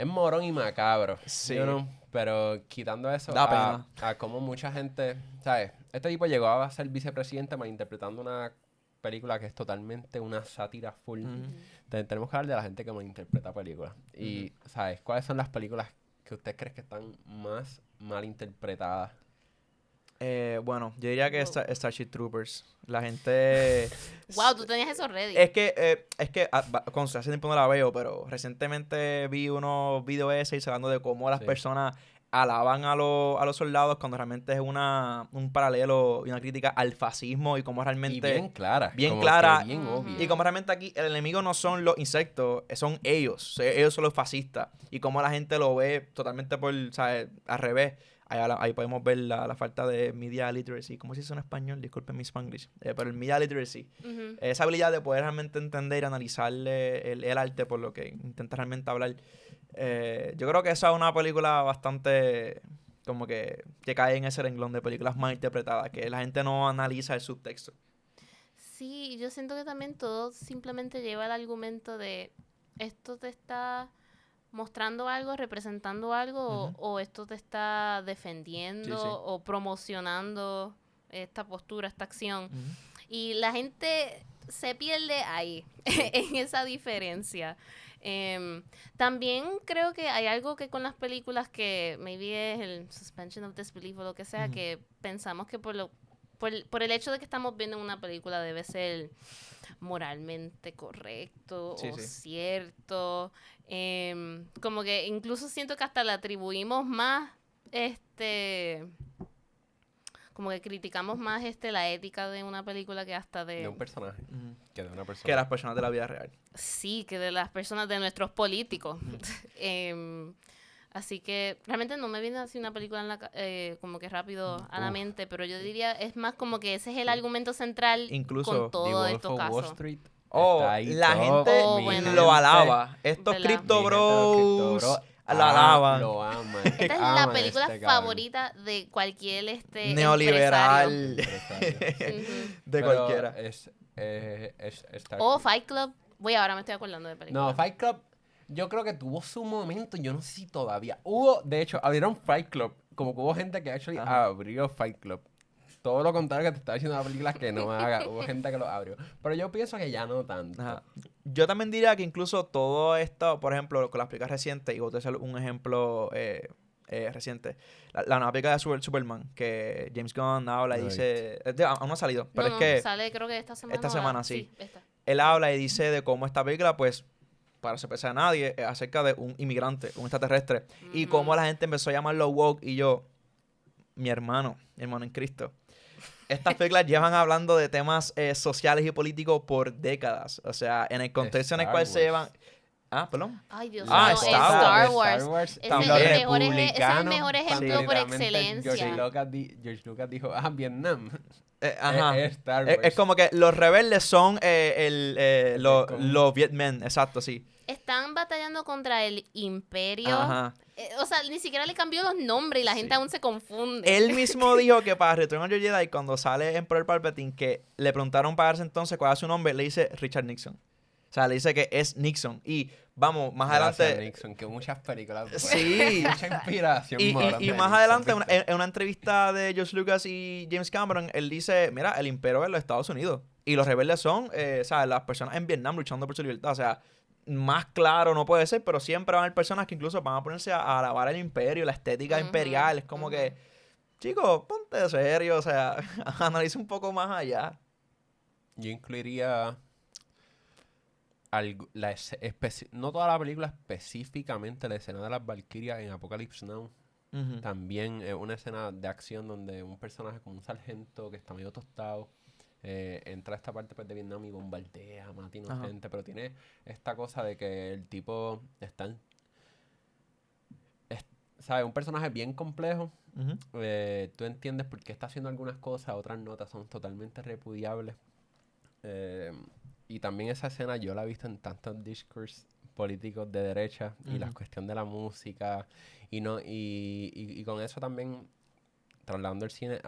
morón y macabro. Sí. ¿Sí o no? Pero quitando eso, Da pena. a cómo mucha gente, ¿sabes? Este tipo llegó a ser vicepresidente malinterpretando una película que es totalmente una sátira full. Tenemos que hablar de la gente que malinterpreta películas. Y, ¿sabes? ¿Cuáles son las películas que usted cree que están más malinterpretadas? Bueno, yo diría que Wow. Starship Troopers. La gente... Wow, tú tenías eso ready. Es que hace tiempo no la veo, pero recientemente vi unos videos essays hablando de cómo las Sí. personas alaban a los soldados cuando realmente es un paralelo y una crítica al fascismo y cómo realmente... Y bien clara. bien como clara. que bien Ujú. obvia. Y como realmente aquí el enemigo no son los insectos, son ellos. Ellos son los fascistas. Y cómo la gente lo ve totalmente ¿sabes? Al revés. Ahí podemos ver la falta de media literacy. ¿Cómo se dice en español? Disculpen mi spanglish. Pero el media literacy. Ujú. Esa habilidad de poder realmente entender y analizar el arte por lo que intenta realmente hablar. Yo creo que esa es una película bastante como que cae en ese renglón de películas mal interpretadas, que la gente no analiza el subtexto. Sí, yo siento que también todo simplemente lleva al argumento de esto te está mostrando algo, representando algo, Ujú. o esto te está defendiendo Sí, sí. o promocionando esta postura, esta acción. Y la gente se pierde ahí, en esa diferencia. También creo que hay algo que con las películas que maybe es el suspension of disbelief o lo que sea, Ujú. que pensamos que por el hecho de que estamos viendo una película debe ser moralmente correcto Sí, o sí. cierto. Como que incluso siento que hasta le atribuimos más como que criticamos más la ética de una película que hasta De un de personaje. Ujú. Que de una persona. Que las personas de la vida real. sí, que de las personas, de nuestros políticos. Así que realmente no me viene así una película como que rápido a la Uf. mente, pero yo diría es más como que ese es el Sí. argumento central Incluso con The todos Wolf estos of Wall casos. Street. Oh, está ahí la top. gente Oh, Mi bueno. lo gente- alaba. Estos ¿Verdad? Crypto mi gente de los Crypto Bros Bros lo alaban. Lo aman. Esta es la aman a película este cabrón. favorita de cualquier empresario. Neoliberal. Empresario. Ujú. De Pero cualquiera. Star- O Fight Club. Ahora me estoy acordando de películas. No, Fight Club, yo creo que tuvo su momento, yo no sé si todavía. De hecho, abrieron Fight Club, como que hubo gente que actually Ajá. abrió Fight Club. Todo lo contrario que te estaba diciendo la película que no haga, hubo gente que lo abrió. Pero yo pienso que ya no tanto. Ajá. Yo también diría que incluso todo esto, por ejemplo, con las películas recientes, y voy a hacer un ejemplo reciente, la nueva película de Superman, que James Gunn habla y Right. dice, aún no ha salido, pero No, es que sale creo que esta semana. esta o semana, sí. esta. él habla y dice de cómo esta película, pues, para sorpresa de nadie, es acerca de un inmigrante, un extraterrestre, y Ujú. cómo la gente empezó a llamarlo woke, y yo, mi hermano en Cristo. Estas películas llevan hablando de temas sociales y políticos por décadas. O sea, en el contexto en el Star cual se Wars. llevan... Ah, perdón. Ay, Dios Ah, mío, Star es Wars. Star Wars. Ese también. es el los mejor, ese es el republicanos, mejor ejemplo cuando por literalmente excelencia. George Lucas dijo, Vietnam. Ajá. Es Star Wars. Es como que los rebeldes son Vietcong. los Vietmen, exacto, sí. Están batallando contra el imperio. Ajá. O sea, ni siquiera le cambió los nombres y la gente Sí. aún se confunde. Él mismo dijo que para Return of the Jedi, cuando sale Emperor Palpatine, que le preguntaron para ese entonces cuál era su nombre, le dice Richard Nixon. O sea, le dice que es Nixon. Y vamos, más Gracias, adelante... Nixon, que muchas películas. Sí. Mucha inspiración. Y moral de más Nixon, adelante, Richard. en una entrevista de George Lucas y James Cameron, él dice, mira, el imperio es los Estados Unidos. Y los rebeldes son, ¿sabes? Las personas en Vietnam luchando por su libertad. O sea, más claro no puede ser, pero siempre van a haber personas que incluso van a ponerse a alabar el imperio, la estética Ujú, imperial. Es como ujú. que, chicos, ponte serio, o sea, analiza un poco más allá. Yo incluiría no toda la película, específicamente la escena de las Valkyrias en Apocalypse Now. Ujú. También una escena de acción donde un personaje como un sargento que está medio tostado entra a esta parte pues, de Vietnam y bombardea, mata inocente, pero tiene esta cosa de que el tipo está ¿sabes? Un personaje bien complejo. Ujú. Tú entiendes por qué está haciendo algunas cosas, otras notas son totalmente repudiables. Y también esa escena yo la he visto en tantos discursos políticos de derecha y la Ujú. cuestión de la música y con eso también trasladando el cine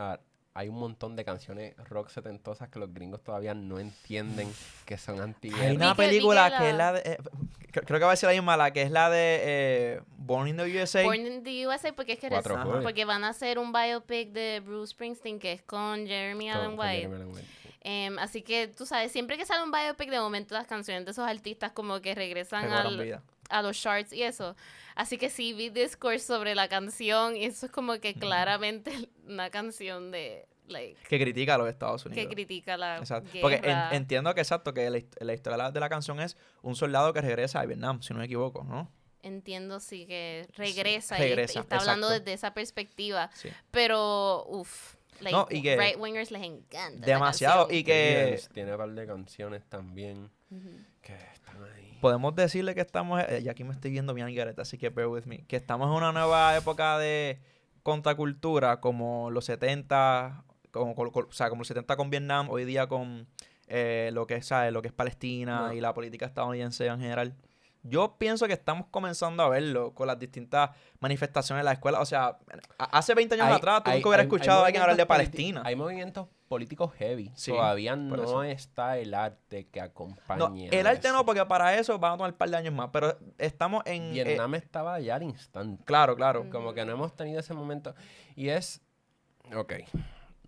hay un montón de canciones rock setentosas que los gringos todavía no entienden que son antiguas. Hay una Vi que película la- que es la de... creo que va a ser la misma, la que es la de Born in the USA. Born in the USA, porque es que 4J. porque van a hacer un biopic de Bruce Springsteen que es con Jeremy Allen Con White. Jeremy Allen White. Así que tú sabes, siempre que sale un biopic, de momento las canciones de esos artistas como que regresan Recobran vida. a los charts y eso. Así que sí vi discourse sobre la canción y eso es como que claramente una canción de like Que critica a los Estados que Unidos. critica la Exacto. guerra. Porque entiendo que exacto, que la historia de la canción es un soldado que regresa a Vietnam, si no me equivoco, ¿no? Entiendo, sí, que regresa, regresa, y está hablando exacto. desde esa perspectiva. Sí. Pero, like, No, y que- right-wingers les encanta Demasiado. la Y canción. que Creedence tiene un par de canciones también Ujú. que están ahí. podemos decirle que estamos, y aquí me estoy viendo bien gareta, así que bear with me, que estamos en una nueva época de contracultura, como los 70, o sea, como los 70 con Vietnam, hoy día con lo que es, ¿sabes? Lo que es Palestina No. y la política estadounidense en general. Yo pienso que estamos comenzando a verlo con las distintas manifestaciones en la escuela. O sea, hace 20 años atrás tú nunca hubieras escuchado a alguien hablar de Palestina. Hay movimientos políticos heavy. Sí, Todavía por no eso. está el arte que No, acompañe el a arte eso. no, porque para eso van a tomar un par de años más. Pero estamos en... Vietnam estaba ya al instante. claro, claro. Como que no hemos tenido ese momento. Y es... Ok.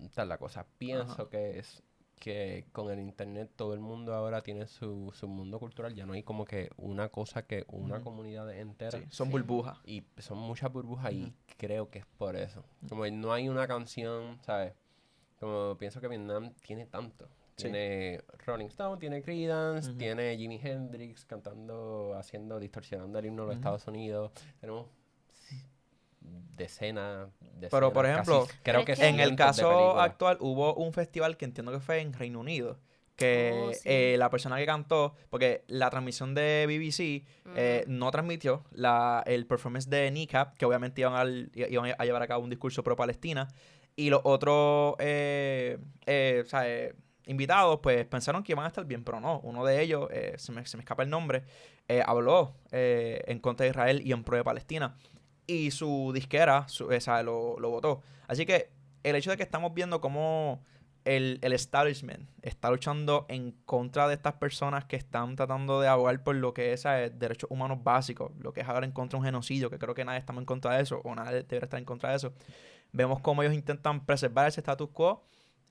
Esta es la cosa. Pienso que es que con el internet todo el mundo ahora tiene su mundo cultural. Ya no hay como que una cosa que una comunidad entera. Sí, son Sí. burbujas. Y son muchas burbujas y creo que es por eso. Como no hay una canción, ¿sabes? Como pienso que Vietnam tiene tanto. Sí. Tiene Rolling Stone, tiene Creedence, Ujú. tiene Jimi Hendrix cantando, distorsionando el himno de los Estados Unidos. Tenemos decenas, Pero, por ejemplo, casi, creo que Pero es que- En el cientos de caso películas. actual hubo un festival que entiendo que fue en Reino Unido. Que Oh, sí. la persona que cantó, porque la transmisión de BBC no transmitió el performance de Kneecap, que obviamente iban a llevar a cabo un discurso pro Palestina. Y los otros invitados pues pensaron que iban a estar bien, pero no. Uno de ellos, se me escapa el nombre, habló en contra de Israel y en pro de Palestina. Y su disquera lo votó. Así que el hecho de que estamos viendo cómo el establishment está luchando en contra de estas personas que están tratando de abogar por lo que es derechos humanos básicos, lo que es ahora en contra de un genocidio, que creo que nadie estamos en contra de eso, o nadie debería estar en contra de eso. Vemos cómo ellos intentan preservar ese status quo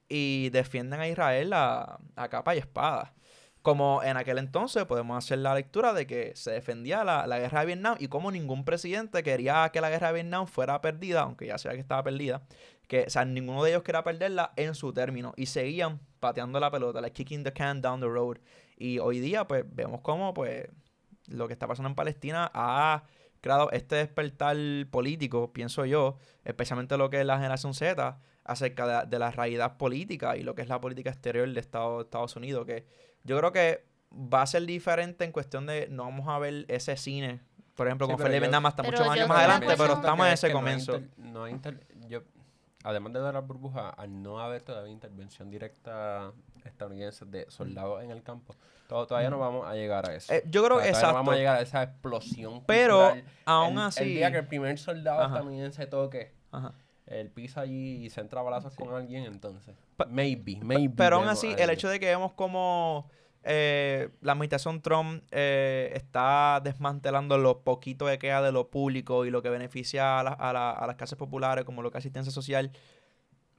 y defienden a Israel a capa y espada. Como en aquel entonces podemos hacer la lectura de que se defendía la guerra de Vietnam y como ningún presidente quería que la guerra de Vietnam fuera perdida, aunque ya sabía que estaba perdida, que, o sea, ninguno de ellos quería perderla en su término y seguían pateando la pelota, like kicking the can down the road. Y hoy día pues vemos cómo pues lo que está pasando en Palestina ha creado este despertar político, pienso yo, especialmente lo que es la generación Z, acerca de la realidad política y lo que es la política exterior de Estados Unidos, que yo creo que va a ser diferente en cuestión de no vamos a ver ese cine, por ejemplo, Sí, como pero fue el de yo- Vietnam hasta Pero muchos yo años estoy más de adelante, acuerdo. pero Siento estamos en ese que comienzo. además de la burbuja, al no haber todavía intervención directa estadounidense de soldados en el campo, todavía no vamos a llegar a eso. Yo creo que Todavía no vamos exacto. a llegar a esa explosión Pero, cultural. aún El así... día que el primer soldado Ajá. estadounidense toque Ajá. el piso allí y se entra a balazos con alguien, entonces. Pa- Maybe. Pero aún vemos así, algo. el hecho de que vemos como la administración Trump está desmantelando lo poquito que queda de lo público y lo que beneficia a las clases populares, como lo que es asistencia social,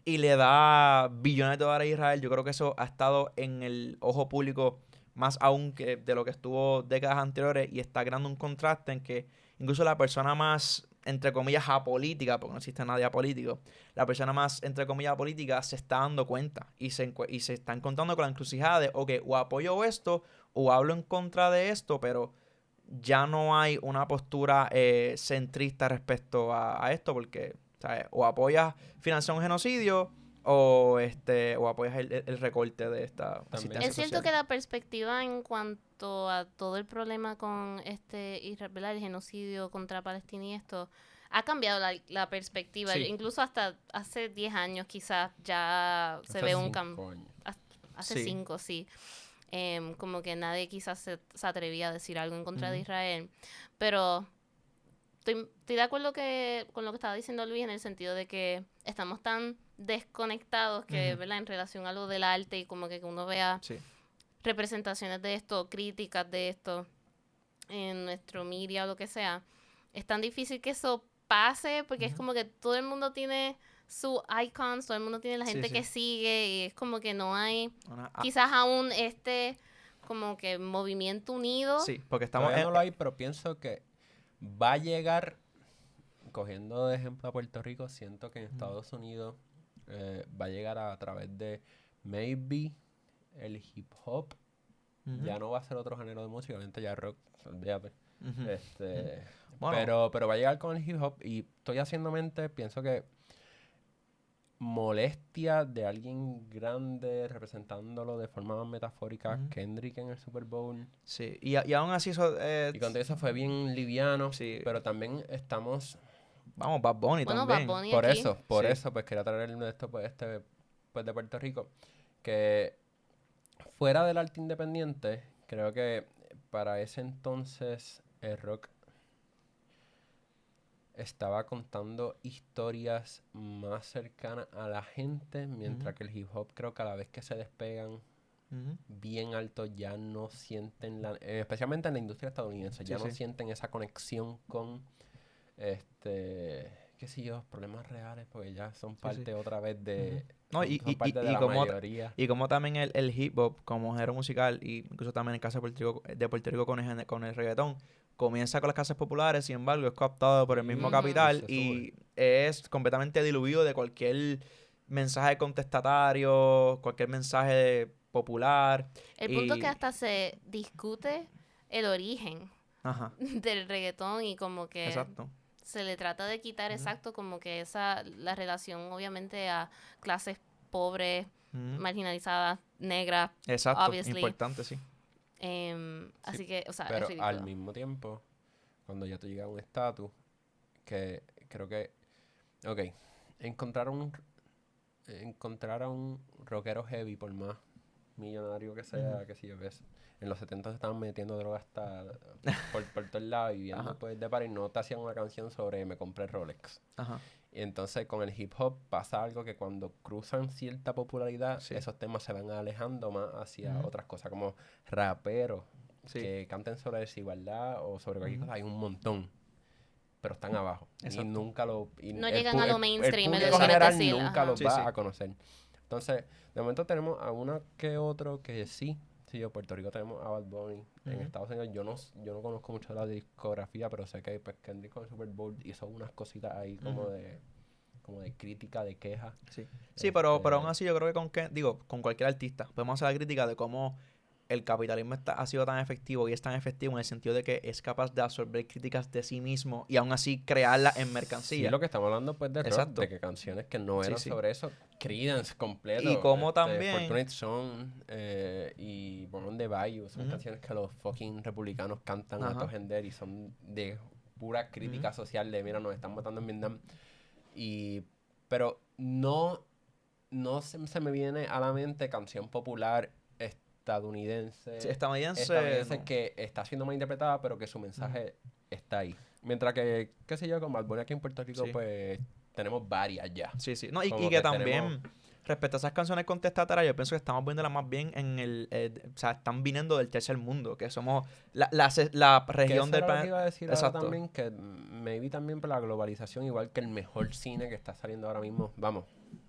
y le da billones de dólares a Israel, yo creo que eso ha estado en el ojo público más aún que de lo que estuvo décadas anteriores y está creando un contraste en que incluso la persona más, entre comillas, apolítica, porque no existe nadie apolítico, la persona más, entre comillas, apolítica se está dando cuenta y se está encontrando con la encrucijada de, ok, o apoyo esto o hablo en contra de esto, pero ya no hay una postura centrista respecto a esto, porque ¿sabes? O apoyas financiar un genocidio o apoyas el recorte de esta asistencia Es cierto social. que la perspectiva en cuanto a todo el problema con ¿verdad? El genocidio contra Palestina y esto ha cambiado la perspectiva. Sí. Incluso hasta hace 10 años quizás ya se Hace ve un 5 cambio. años. Hace Sí. 5, sí. Como que nadie quizás se atrevía a decir algo en contra de Ujú. Israel. Pero estoy de acuerdo con lo que estaba diciendo Luis en el sentido de que estamos tan desconectados que, Ujú. ¿verdad? En relación a lo del arte y como que uno vea Sí. representaciones de esto, críticas de esto en nuestro media o lo que sea, es tan difícil que eso pase porque es como que todo el mundo tiene sus icons, todo el mundo tiene la gente que sigue y es como que no hay quizás aún como que movimiento unido. Sí, porque estamos... Todavía no lo hay, pero pienso que va a llegar, cogiendo de ejemplo a Puerto Rico, siento que en Estados Unidos va a llegar a través de maybe el hip hop. Ya no va a ser otro género de música, obviamente ya rock, olvídate. Bueno. Pero va a llegar con el hip hop y estoy haciendo mente, pienso que molestia de alguien grande representándolo de forma más metafórica, Kendrick en el Super Bowl. Sí, y aún así eso... Y con eso fue bien liviano, sí. pero también estamos... Vamos, Bad Bunny también. Bad Bunny Por aquí. eso, pues quería traer esto pues de Puerto Rico, que fuera del arte independiente, creo que para ese entonces el rock estaba contando historias más cercanas a la gente, mientras que el hip hop creo que a la vez que se despegan bien alto ya no sienten, especialmente en la industria estadounidense, ya no sienten esa conexión con qué sé yo, problemas reales, porque ya son parte otra vez de... No, son parte de la mayoría. Y como también el hip hop como género musical, y incluso también en el caso de Puerto Rico con el reggaetón, comienza con las casas populares, sin embargo es cooptado por el mismo capital y es completamente diluido de cualquier mensaje contestatario, cualquier mensaje popular. El punto que hasta se discute el origen del reggaetón y como que... Exacto. Se le trata de quitar exacto como que la relación obviamente a clases pobres, marginalizadas, negras. Exacto, obviously. Importante, sí. Así que, o sea, pero es ridículo. al mismo tiempo, cuando ya tú llegas a un estatus, que creo que, encontrar a un rockero heavy, por más millonario que sea, que si yo ves, en los 70 se estaban metiendo droga hasta por todos lados y viendo pues de par y no te hacían una canción sobre me compré Rolex. Y entonces con el hip hop pasa algo que cuando cruzan cierta popularidad, esos temas se van alejando más hacia otras cosas, como raperos que canten sobre desigualdad o sobre cualquier cosa, hay un montón. Pero están abajo. Exacto. Y nunca no llegan a lo mainstream, el es público lo que general decir, nunca los Sí, va a conocer. Entonces, de momento tenemos a uno que otro que sí, en Puerto Rico tenemos a Bad Bunny. En Estados Unidos yo no conozco mucho de la discografía, pero sé que pues, Kendrick con el Super Bowl hizo unas cositas ahí como de crítica, de queja. Sí, pero aún así yo creo que con cualquier artista podemos hacer la crítica de cómo el capitalismo ha sido tan efectivo y es tan efectivo en el sentido de que es capaz de absorber críticas de sí mismo y aún así crearlas en mercancía. Sí, lo que estamos hablando pues de rock, de que canciones que no eran sobre eso, Creedence completo. Y como también... Fortunate Son y Born on the Bayou son canciones que los fucking republicanos cantan a tojender y son de pura crítica social de mira, nos están matando en Vietnam. Pero no se me viene a la mente canción popular estadounidense no. que está siendo mal interpretada, pero que su mensaje está ahí. Mientras que, qué sé yo, con Bad Bunny aquí en Puerto Rico, pues tenemos varias ya. Sí. No, y que también, respecto a esas canciones contestatarias, yo pienso que estamos viéndolas más bien en o sea, están viniendo del tercer mundo, que somos la región del planeta. Que iba a decir ahora también, que maybe también por la globalización, igual que el mejor cine que está saliendo ahora mismo, vamos,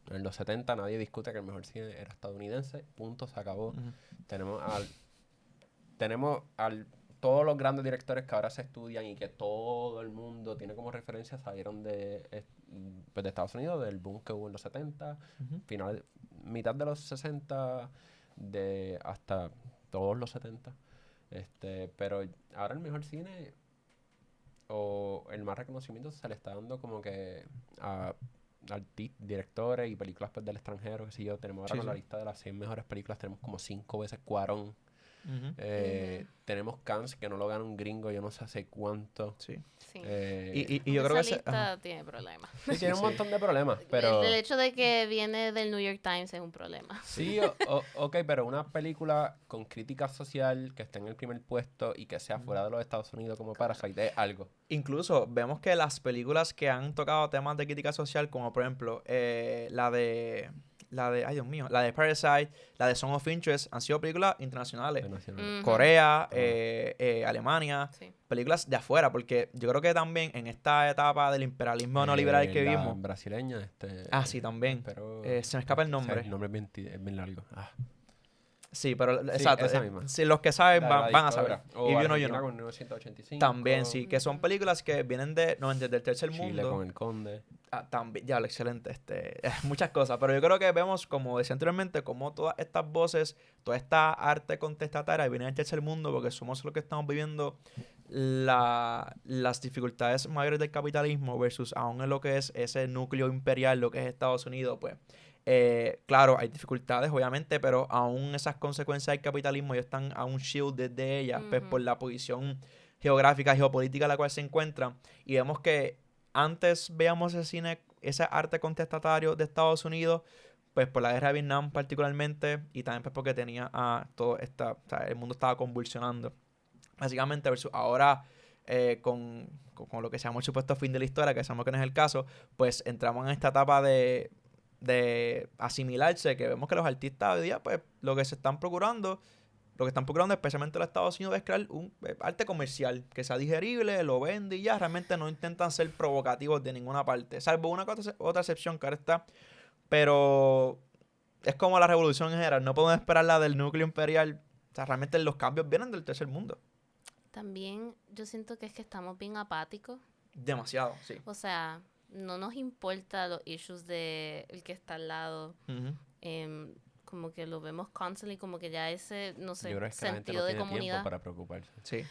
en los 70 nadie discute que el mejor cine era estadounidense, punto, se acabó. Tenemos todos los grandes directores que ahora se estudian y que todo el mundo tiene como referencia salieron de Estados Unidos, del boom que hubo en los 70, mitad de los 60, hasta todos los 70. Pero ahora el mejor cine o el más reconocimiento se le está dando como que a directores y películas pues, del extranjero, que si yo tenemos ahora con la lista de las 100 mejores películas, tenemos como 5 veces Cuarón. Tenemos Cannes, que no lo gana un gringo, yo no sé hace cuánto. Y yo creo que esa lista tiene problemas. Sí, tiene un montón de problemas, pero... El hecho de que viene del New York Times es un problema. Sí, ok, pero una película con crítica social que esté en el primer puesto y que sea fuera de los Estados Unidos como Parasite es algo. Incluso vemos que las películas que han tocado temas de crítica social, como por ejemplo la de ay Dios mío, la de Parasite, la de Zone of Interest, han sido películas internacionales. Internacional. Ujú. Corea, Alemania, Sí. películas de afuera, porque yo creo que también en esta etapa del imperialismo neoliberal que La vimos, brasileña, sí, también, pero se me escapa el o sea, nombre. el nombre es bien largo. Sí, pero Sí, exacto, esa misma. si los que saben La de la van a saber. dictadura. O If you know, you Argentina know. con 1985. También, sí, que son Ujú. películas que vienen de, no, del tercer Chile mundo. con el Conde. También, ya, lo excelente, muchas cosas, pero yo creo que vemos, como decía anteriormente, como todas estas voces, toda esta arte contestataria viene del tercer mundo, porque somos los que estamos viviendo las dificultades mayores del capitalismo versus aún en lo que es ese núcleo imperial, lo que es Estados Unidos, pues. Claro, hay dificultades, obviamente, pero aún esas consecuencias del capitalismo ya están a un shield de ellas, pues por Ujú. la posición geográfica, geopolítica en la cual se encuentran. Y vemos que antes veíamos ese cine, ese arte contestatario de Estados Unidos, pues por la guerra de Vietnam particularmente, y también pues porque tenía a todo o sea, el mundo estaba convulsionando. Básicamente, versus ahora con lo que se llama el supuesto fin de la historia, que sabemos que no es el caso, pues entramos en esta etapa de asimilarse, que vemos que los artistas hoy día, pues lo que se están procurando, lo que están procurando especialmente los Estados Unidos es crear un arte comercial que sea digerible, lo vende y ya, realmente no intentan ser provocativos de ninguna parte, salvo una otra excepción que ahora está, pero es como la revolución en general, no podemos esperar la del núcleo imperial, o sea, realmente los cambios vienen del tercer mundo. También yo siento que es que estamos bien apáticos. Demasiado, sí. O sea, no nos importa los issues de el que está al lado. Ujú. Como que lo vemos constantly, como que ya ese, no Yo sé, creo que es que la gente sentido no de tiene tiempo comunidad. para preocuparse. Sí,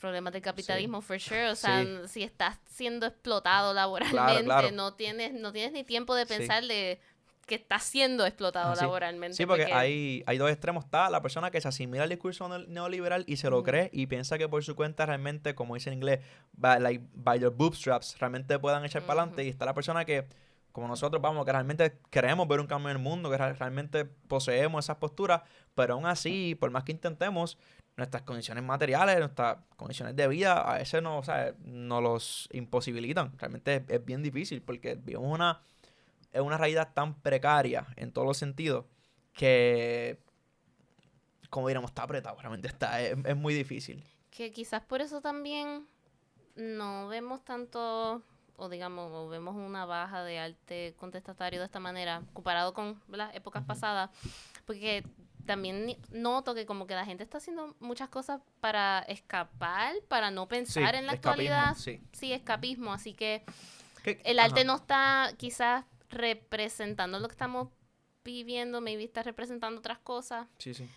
Problemas del capitalismo, for sure. O sea, sí, si estás siendo explotado claro, laboralmente, claro. no tienes ni tiempo de Sí. pensar de que estás siendo explotado Así. laboralmente. Sí, porque hay dos extremos. Está la persona que se asimila al discurso neoliberal y se lo Ujú. cree y piensa que por su cuenta realmente, como dice en inglés, by their bootstraps, realmente puedan echar para adelante. Ujú. Y está la persona que, como nosotros, vamos, que realmente queremos ver un cambio en el mundo, que realmente poseemos esas posturas, pero aún así, por más que intentemos, nuestras condiciones materiales, nuestras condiciones de vida, a veces no, o sea, nos los imposibilitan. Realmente es bien difícil porque vivimos es una realidad tan precaria en todos los sentidos que, como diríamos, está apretado, realmente es muy difícil. Que quizás por eso también no vemos tanto, o digamos, o vemos una baja de arte contestatario de esta manera, comparado con las épocas Ujú. pasadas, porque también noto que como que la gente está haciendo muchas cosas para escapar, para no Sí, pensar en la escapismo, actualidad. sí. Sí, escapismo, así que ¿Qué? el Ajá. arte no está quizás representando lo que estamos viviendo, maybe está representando otras cosas. Sí, sí.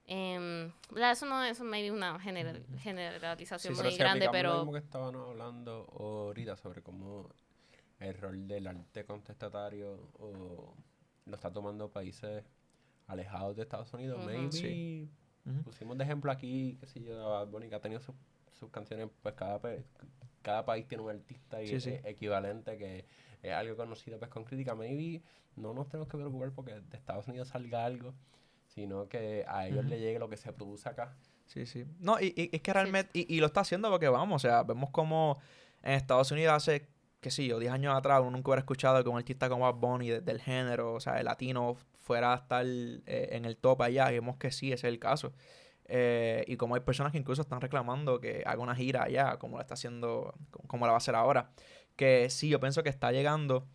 Eso no es maybe una generalización Sí, muy Pero si grande, aplicamos lo pero mismo que estábamos hablando ahorita sobre cómo el rol del arte contestatario lo está tomando países alejados de Estados Unidos, Ujú. maybe Sí. Ujú. pusimos de ejemplo aquí, qué sé yo, Bad Bunny, que ha tenido sus canciones, pues cada país tiene un artista Sí, sí. equivalente que es algo conocido pues con crítica, maybe no nos tenemos que preocupar porque de Estados Unidos salga algo, sino que a ellos Ujú. le llegue lo que se produce acá. Sí, sí. No, y es que Sí. realmente, y lo está haciendo porque vamos, o sea, vemos como en Estados Unidos hace, qué sé yo, 10 años atrás uno nunca hubiera escuchado que un artista como Bad Bunny del género, o sea, el latino, fuera a estar en el top allá, y vemos que sí, ese es el caso. Y como hay personas que incluso están reclamando que haga una gira allá, como la está haciendo, como la va a hacer ahora. Que sí, yo pienso que está llegando,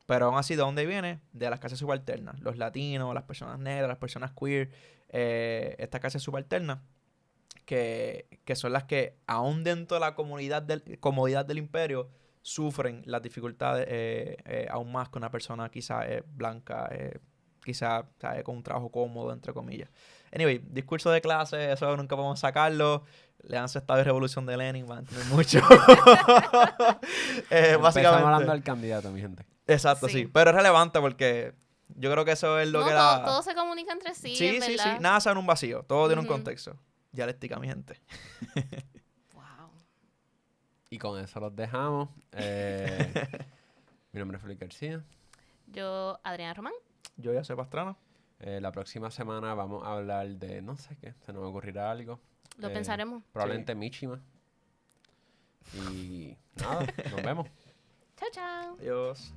pero aún así, ¿de dónde viene? De las clases subalternas. Los latinos, las personas negras, las personas queer, estas clases subalternas, que son las que, aún dentro de la comodidad del imperio, sufren las dificultades aún más que una persona quizá blanca, quizá ¿sabe? Con un trabajo cómodo, entre comillas. Anyway, discurso de clase, eso nunca podemos sacarlo. Leanse Estado y Revolución de Lenin, van a entender mucho. Empezamos Básicamente. hablando del candidato, mi gente. Exacto, sí. Sí. Pero es relevante porque yo creo que eso es lo no, que todo se comunica entre sí, Sí, es sí, sí. verdad. Nada está en un vacío. Todo tiene un Ujú. contexto. Dialéctica, mi gente. Wow. Y con eso los dejamos. Mi nombre es Felipe García. Yo, Adriana Román. Yo ya soy Pastrana. La próxima semana vamos a hablar de no sé qué, se nos ocurrirá algo. Lo pensaremos. Probablemente Mishima. Y nada, nos vemos. Chao, chao. Adiós.